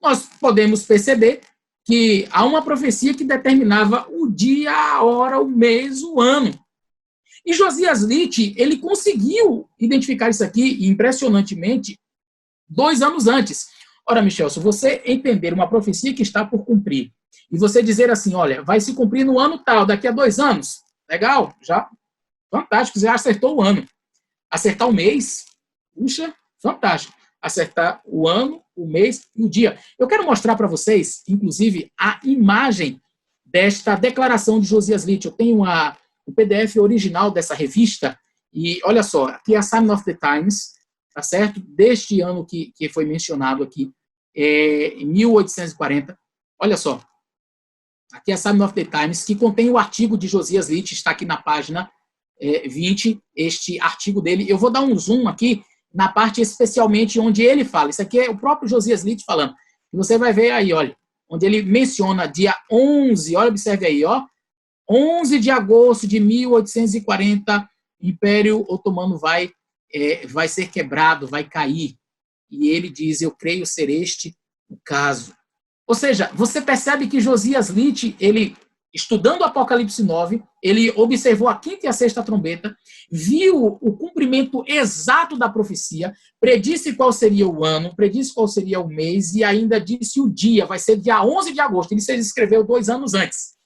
nós podemos perceber que há uma profecia que determinava o dia, a hora, o mês, o ano. E Josias Litch, ele conseguiu identificar isso aqui, impressionantemente, 2 anos antes. Ora, Michel, se você entender uma profecia que está por cumprir, e você dizer assim, olha, vai se cumprir no ano tal, daqui a 2 anos, legal, já, fantástico, você já acertou o ano. Acertar o mês, puxa, fantástico. Acertar o ano, o mês e o dia. Eu quero mostrar para vocês, inclusive, a imagem desta declaração de Josias Litch. Eu tenho o PDF original dessa revista, e olha só, aqui é a Sign of the Times, tá certo? Deste ano que foi mencionado aqui, em 1840. Olha só, aqui é a Sign of the Times, que contém o artigo de Josias Litch, está aqui na página 20, este artigo dele. Eu vou dar um zoom aqui na parte especialmente onde ele fala. Isso aqui é o próprio Josias Litch falando. E você vai ver aí, olha, onde ele menciona dia 11, olha, observe aí, ó, 11 de agosto de 1840, o Império Otomano vai ser quebrado, vai cair. E ele diz, eu creio ser este o caso. Ou seja, você percebe que Josias Litch, ele, estudando o Apocalipse 9, ele observou a quinta e a sexta trombeta, viu o cumprimento exato da profecia, predisse qual seria o ano, predisse qual seria o mês e ainda disse o dia, vai ser dia 11 de agosto. Ele escreveu 2 anos antes.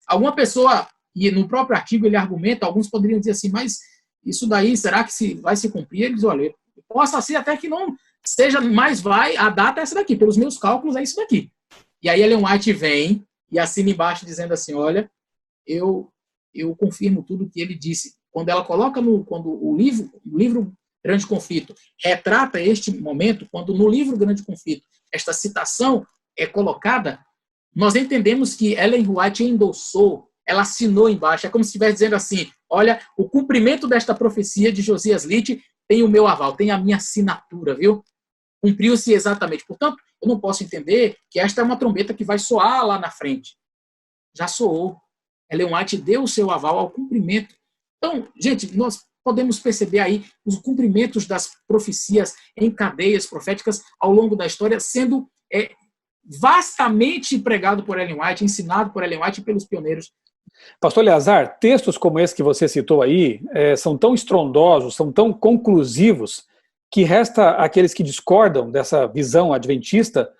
Alguma pessoa, e no próprio artigo ele argumenta, alguns poderiam dizer assim, mas isso daí, será que vai se cumprir? Ele diz, olha, possa ser até que não seja, mas a data é essa daqui, pelos meus cálculos é isso daqui. E aí Ellen White vem e assina embaixo dizendo assim, olha, eu confirmo tudo o que ele disse. Quando ela coloca quando o livro Grande Conflito retrata este momento, quando no livro Grande Conflito esta citação é colocada, nós entendemos que Ellen White endossou, ela assinou embaixo, é como se estivesse dizendo assim, olha, o cumprimento desta profecia de Josias Litch tem o meu aval, tem a minha assinatura, viu? Cumpriu-se exatamente. Portanto, eu não posso entender que esta é uma trombeta que vai soar lá na frente. Já soou. Ellen White deu o seu aval ao cumprimento. Então, gente, nós podemos perceber aí os cumprimentos das profecias em cadeias proféticas ao longo da história sendo vastamente pregado por Ellen White, ensinado por Ellen White e pelos pioneiros. Pastor Eleazar, textos como esse que você citou aí são tão estrondosos, são tão conclusivos, que resta aqueles que discordam dessa visão adventista,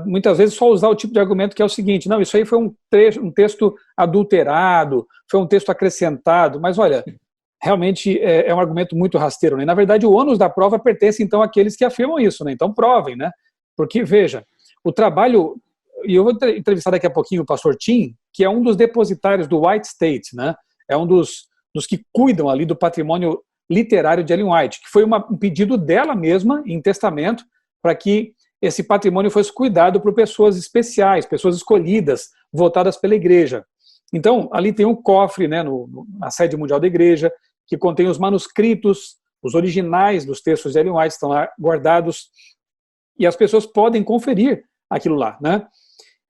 muitas vezes só usar o tipo de argumento que é o seguinte: não, isso aí foi um texto adulterado, foi um texto acrescentado, mas olha, realmente é um argumento muito rasteiro, né? Na verdade, o ônus da prova pertence então àqueles que afirmam isso, né? Então provem, né? Porque, veja, o trabalho, e eu vou entrevistar daqui a pouquinho o pastor Tim, que é um dos depositários do White State, né? É um dos que cuidam ali do patrimônio literário de Ellen White, que foi um pedido dela mesma, em testamento, para que esse patrimônio fosse cuidado por pessoas especiais, pessoas escolhidas, votadas pela igreja. Então, ali tem um cofre, né, na sede mundial da igreja, que contém os manuscritos, os originais dos textos de Ellen White, estão lá guardados, e as pessoas podem conferir aquilo lá, né?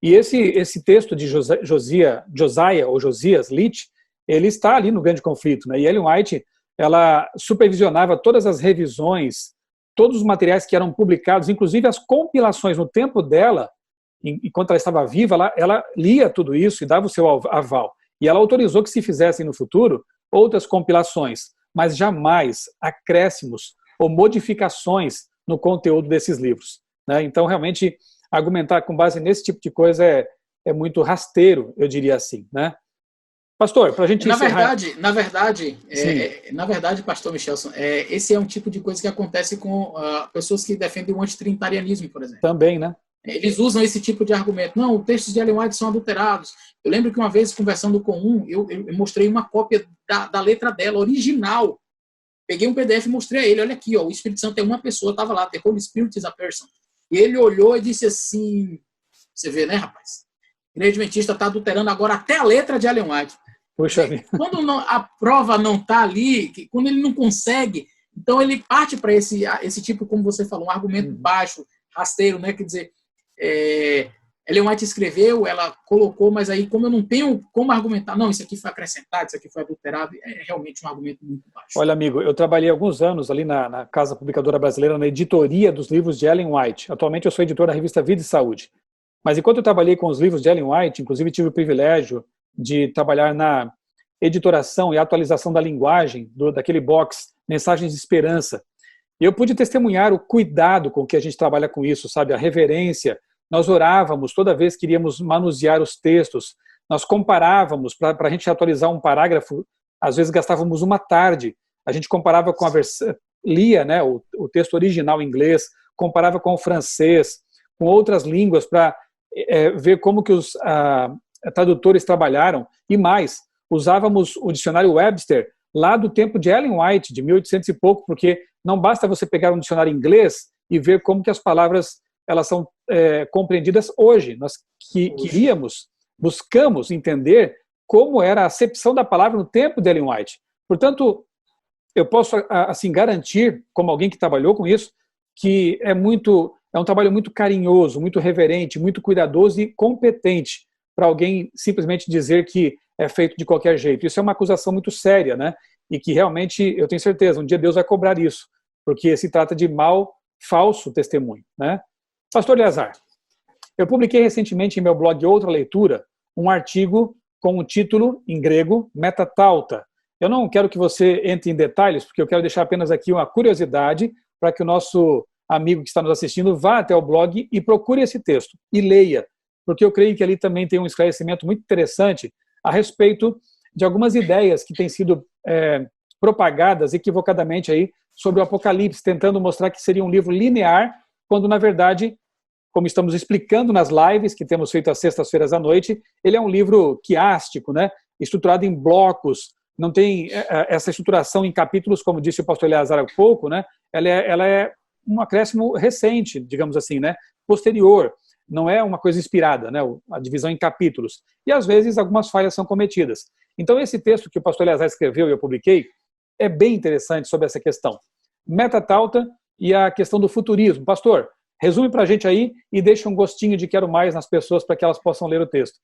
E esse texto de Josiah ou Josias Litch, ele está ali no Grande Conflito, né? E Ellen White, ela supervisionava todas as revisões, todos os materiais que eram publicados, inclusive as compilações no tempo dela, enquanto ela estava viva, ela lia tudo isso e dava o seu aval. E ela autorizou que se fizessem no futuro outras compilações, mas jamais acréscimos ou modificações no conteúdo desses livros, né? Então, realmente, argumentar com base nesse tipo de coisa é muito rasteiro, eu diria assim, né? Pastor, para a gente encerrar... Na verdade, pastor Michelson, esse é um tipo de coisa que acontece com pessoas que defendem o antitrinitarianismo, por exemplo. Também, né? Eles usam esse tipo de argumento. Não, os textos de Ellen White são adulterados. Eu lembro que uma vez, conversando com eu mostrei uma cópia da letra dela, original. Peguei um PDF e mostrei a ele. Olha aqui, ó, o Espírito Santo é uma pessoa, estava lá, the Holy Spirit is a person. E ele olhou e disse assim, você vê, né, rapaz? A Igreja Adventista está adulterando agora até a letra de Ellen White. Puxa, quando a prova não está ali, quando ele não consegue, então ele parte para esse tipo, como você falou, um argumento baixo, rasteiro, né? Quer dizer, Ellen White escreveu, ela colocou, mas aí como eu não tenho como argumentar, não, isso aqui foi acrescentado, isso aqui foi adulterado, é realmente um argumento muito baixo. Olha, amigo, eu trabalhei alguns anos ali na Casa Publicadora Brasileira, na editoria dos livros de Ellen White. Atualmente eu sou editor da revista Vida e Saúde. Mas enquanto eu trabalhei com os livros de Ellen White, inclusive tive o privilégio de trabalhar na editoração e atualização da linguagem daquele box Mensagens de Esperança. E eu pude testemunhar o cuidado com que a gente trabalha com isso, sabe? A reverência. Nós orávamos toda vez que iríamos manusear os textos. Nós comparávamos, para a gente atualizar um parágrafo, às vezes gastávamos uma tarde. A gente comparava com a versão, lia, né, o texto original em inglês, comparava com o francês, com outras línguas, para ver como que os tradutores trabalharam. E mais, usávamos o dicionário Webster lá do tempo de Ellen White, de 1800 e pouco, porque não basta você pegar um dicionário inglês e ver como que as palavras elas são compreendidas hoje. Nós buscamos entender como era a acepção da palavra no tempo de Ellen White. Portanto, eu posso assim garantir, como alguém que trabalhou com isso, que é um trabalho muito carinhoso, muito reverente, muito cuidadoso e competente para alguém simplesmente dizer que é feito de qualquer jeito. Isso é uma acusação muito séria, né? E que realmente, eu tenho certeza, um dia Deus vai cobrar isso, porque se trata de falso testemunho, né? Pastor Eleazar, eu publiquei recentemente em meu blog Outra Leitura um artigo com o título, em grego, Metatauta. Eu não quero que você entre em detalhes, porque eu quero deixar apenas aqui uma curiosidade para que o nosso amigo que está nos assistindo vá até o blog e procure esse texto e leia, porque eu creio que ali também tem um esclarecimento muito interessante a respeito de algumas ideias que têm sido propagadas equivocadamente aí sobre o Apocalipse, tentando mostrar que seria um livro linear, quando na verdade, como estamos explicando nas lives que temos feito às sextas-feiras à noite, ele é um livro quiástico, né? Estruturado em blocos, não tem essa estruturação em capítulos, como disse o pastor Eleazar há pouco, né? Ela é um acréscimo recente, digamos assim, né? Posterior. Não é uma coisa inspirada, né? A divisão em capítulos. E às vezes algumas falhas são cometidas. Então esse texto que o pastor Eleazar escreveu e eu publiquei é bem interessante sobre essa questão. Metatauta e a questão do futurismo. Pastor, resume para a gente aí e deixa um gostinho de quero mais nas pessoas para que elas possam ler o texto.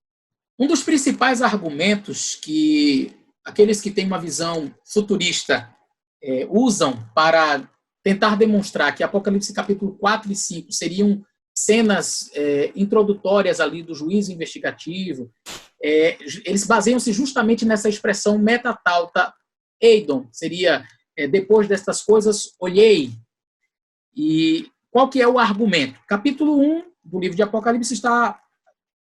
Um dos principais argumentos que aqueles que têm uma visão futurista usam para tentar demonstrar que Apocalipse capítulo 4 e 5 seriam cenas introdutórias ali do juízo investigativo, eles baseiam-se justamente nessa expressão metatauta eidon, seria depois destas coisas olhei. E qual que é o argumento? Capítulo 1 do livro de Apocalipse está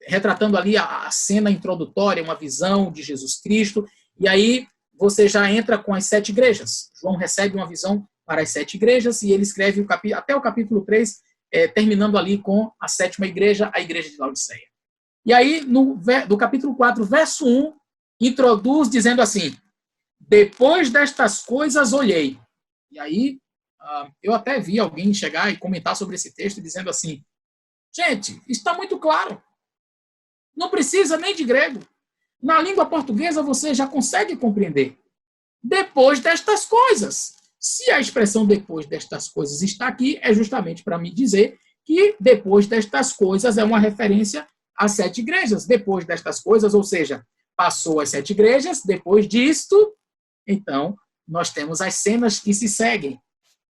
retratando ali a cena introdutória, uma visão de Jesus Cristo, e aí você já entra com as 7 igrejas. João recebe uma visão para as 7 igrejas e ele escreve até o capítulo 3, terminando ali com a 7ª igreja, a igreja de Laodiceia. E aí, do capítulo 4, verso 1, introduz dizendo assim, depois destas coisas olhei. E aí, eu até vi alguém chegar e comentar sobre esse texto, dizendo assim, gente, está muito claro. Não precisa nem de grego. Na língua portuguesa você já consegue compreender. Depois destas coisas. Se a expressão depois destas coisas está aqui, é justamente para me dizer que depois destas coisas é uma referência às 7 igrejas. Depois destas coisas, ou seja, passou as 7 igrejas, depois disto, então, nós temos as cenas que se seguem.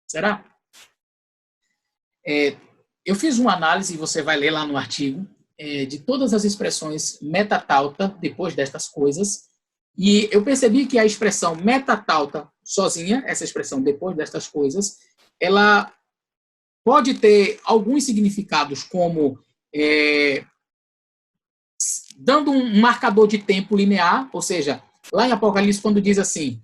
Será? Eu fiz uma análise, você vai ler lá no artigo, de todas as expressões metatauta, depois destas coisas, e eu percebi que a expressão metatauta sozinha, essa expressão depois destas coisas, ela pode ter alguns significados como dando um marcador de tempo linear, ou seja, lá em Apocalipse, quando diz assim,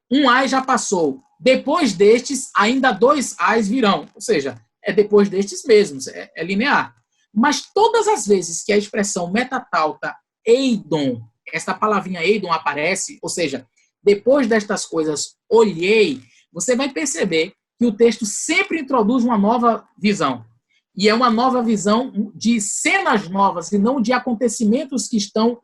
um ai já passou, depois destes, ainda 2 ais virão, ou seja, é depois destes mesmos, é linear. Mas todas as vezes que a expressão metatauta eidon, essa palavrinha eidon aparece, ou seja, depois destas coisas olhei, você vai perceber que o texto sempre introduz uma nova visão. E é uma nova visão de cenas novas e não de acontecimentos que estão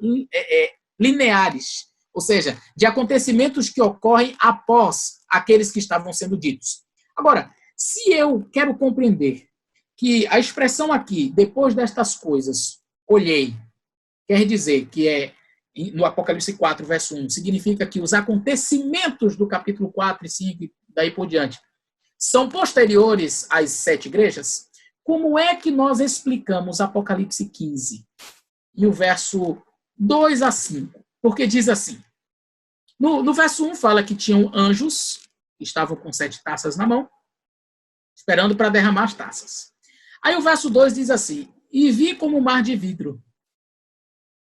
lineares. Ou seja, de acontecimentos que ocorrem após aqueles que estavam sendo ditos. Agora, se eu quero compreender que a expressão aqui, depois destas coisas, olhei, quer dizer que no Apocalipse 4, verso 1, significa que os acontecimentos do capítulo 4 e 5 e daí por diante são posteriores às 7 igrejas, como é que nós explicamos Apocalipse 15 e o verso 2 a 5? Porque diz assim, no verso 1 fala que tinham anjos, que estavam com 7 taças na mão, esperando para derramar as taças. Aí o verso 2 diz assim, e vi como um mar de vidro,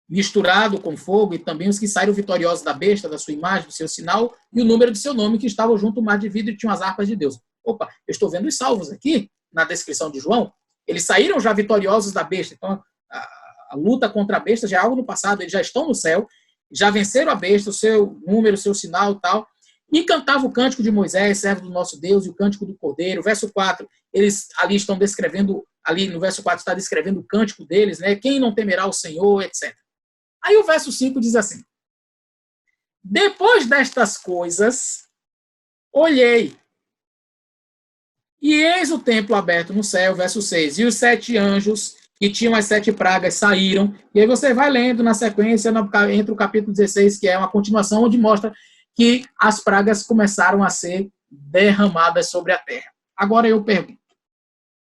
misturado com fogo, e também os que saíram vitoriosos da besta, da sua imagem, do seu sinal, e o número do seu nome, que estavam junto ao mar de vidro e tinham as harpas de Deus. Opa, eu estou vendo os salvos aqui, na descrição de João, eles saíram já vitoriosos da besta, então a luta contra a besta já é algo no passado, eles já estão no céu, já venceram a besta, o seu número, o seu sinal e tal, e cantava o cântico de Moisés, servo do nosso Deus, e o cântico do Cordeiro. Verso 4, eles ali estão descrevendo, ali no verso 4 está descrevendo o cântico deles, né? Quem não temerá o Senhor, etc. Aí o verso 5 diz assim, depois destas coisas, olhei, e eis o templo aberto no céu, verso 6, e os 7 anjos que tinham as 7 pragas saíram, e aí você vai lendo na sequência, entre o capítulo 16, que é uma continuação, onde mostra que as pragas começaram a ser derramadas sobre a terra. Agora eu pergunto,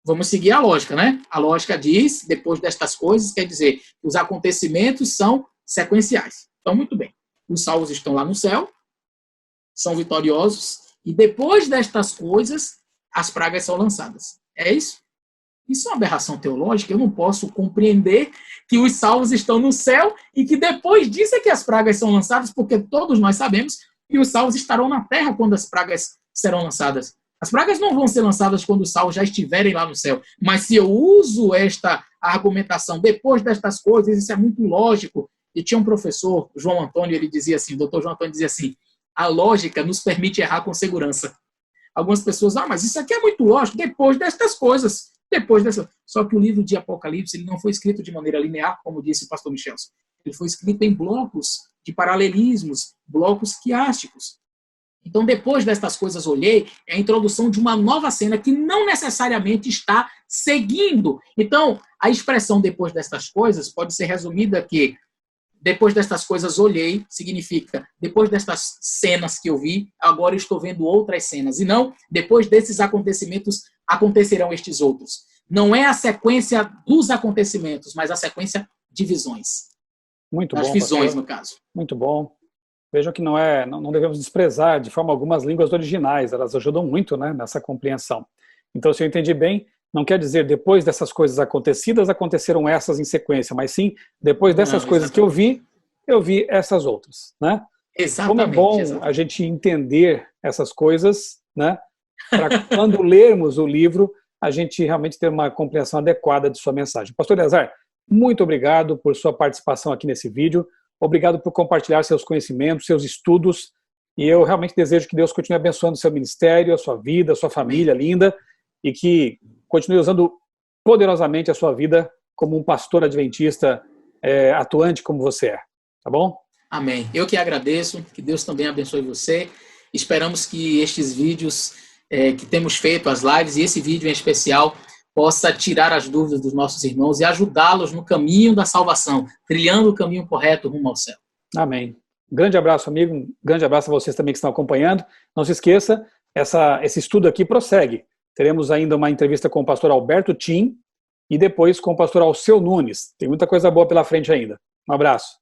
vamos seguir a lógica, né? A lógica diz, depois destas coisas, quer dizer, os acontecimentos são sequenciais. Então, muito bem, os salvos estão lá no céu, são vitoriosos, e depois destas coisas, as pragas são lançadas. É isso? Isso é uma aberração teológica, eu não posso compreender que os salvos estão no céu e que depois disso é que as pragas são lançadas, porque todos nós sabemos que os salvos estarão na terra quando as pragas serão lançadas. As pragas não vão ser lançadas quando os salvos já estiverem lá no céu, mas se eu uso esta argumentação depois destas coisas, isso é muito lógico. E tinha um professor, João Antônio, ele dizia assim, o doutor João Antônio dizia assim, a lógica nos permite errar com segurança. Algumas pessoas, mas isso aqui é muito lógico, depois destas coisas. Só que o livro de Apocalipse ele não foi escrito de maneira linear, como disse o pastor Michel. Ele foi escrito em blocos de paralelismos, blocos quiásticos. Então, depois destas coisas olhei, é a introdução de uma nova cena que não necessariamente está seguindo. Então, a expressão depois destas coisas pode ser resumida que depois destas coisas olhei, significa depois destas cenas que eu vi, agora estou vendo outras cenas. E não, depois desses acontecimentos acontecerão estes outros. Não é a sequência dos acontecimentos, mas a sequência de visões. Muito Das bom, visões, pastor. no caso. Muito bom. Vejam que não devemos desprezar de forma alguma as línguas originais, elas ajudam muito, né, nessa compreensão. Então, se eu entendi bem, não quer dizer depois dessas coisas acontecidas, aconteceram essas em sequência, mas sim, depois dessas Não, coisas que eu vi essas outras, né? Como é exatamente, bom exatamente. a gente entender essas coisas, né, para quando lermos o livro, a gente realmente ter uma compreensão adequada de sua mensagem. Pastor Eleazar, muito obrigado por sua participação aqui nesse vídeo. Obrigado por compartilhar seus conhecimentos, seus estudos, e eu realmente desejo que Deus continue abençoando o seu ministério, a sua vida, a sua família Amém. linda, e que continue usando poderosamente a sua vida como um pastor adventista atuante como você é. Tá bom? Amém. Eu que agradeço, que Deus também abençoe você. Esperamos que estes vídeos que temos feito, as lives, e esse vídeo em especial, possa tirar as dúvidas dos nossos irmãos e ajudá-los no caminho da salvação, trilhando o caminho correto rumo ao céu. Amém. Grande abraço, amigo. Um grande abraço a vocês também que estão acompanhando. Não se esqueça, esse estudo aqui prossegue. Teremos ainda uma entrevista com o pastor Alberto Tim e depois com o pastor Alceu Nunes. Tem muita coisa boa pela frente ainda. Um abraço.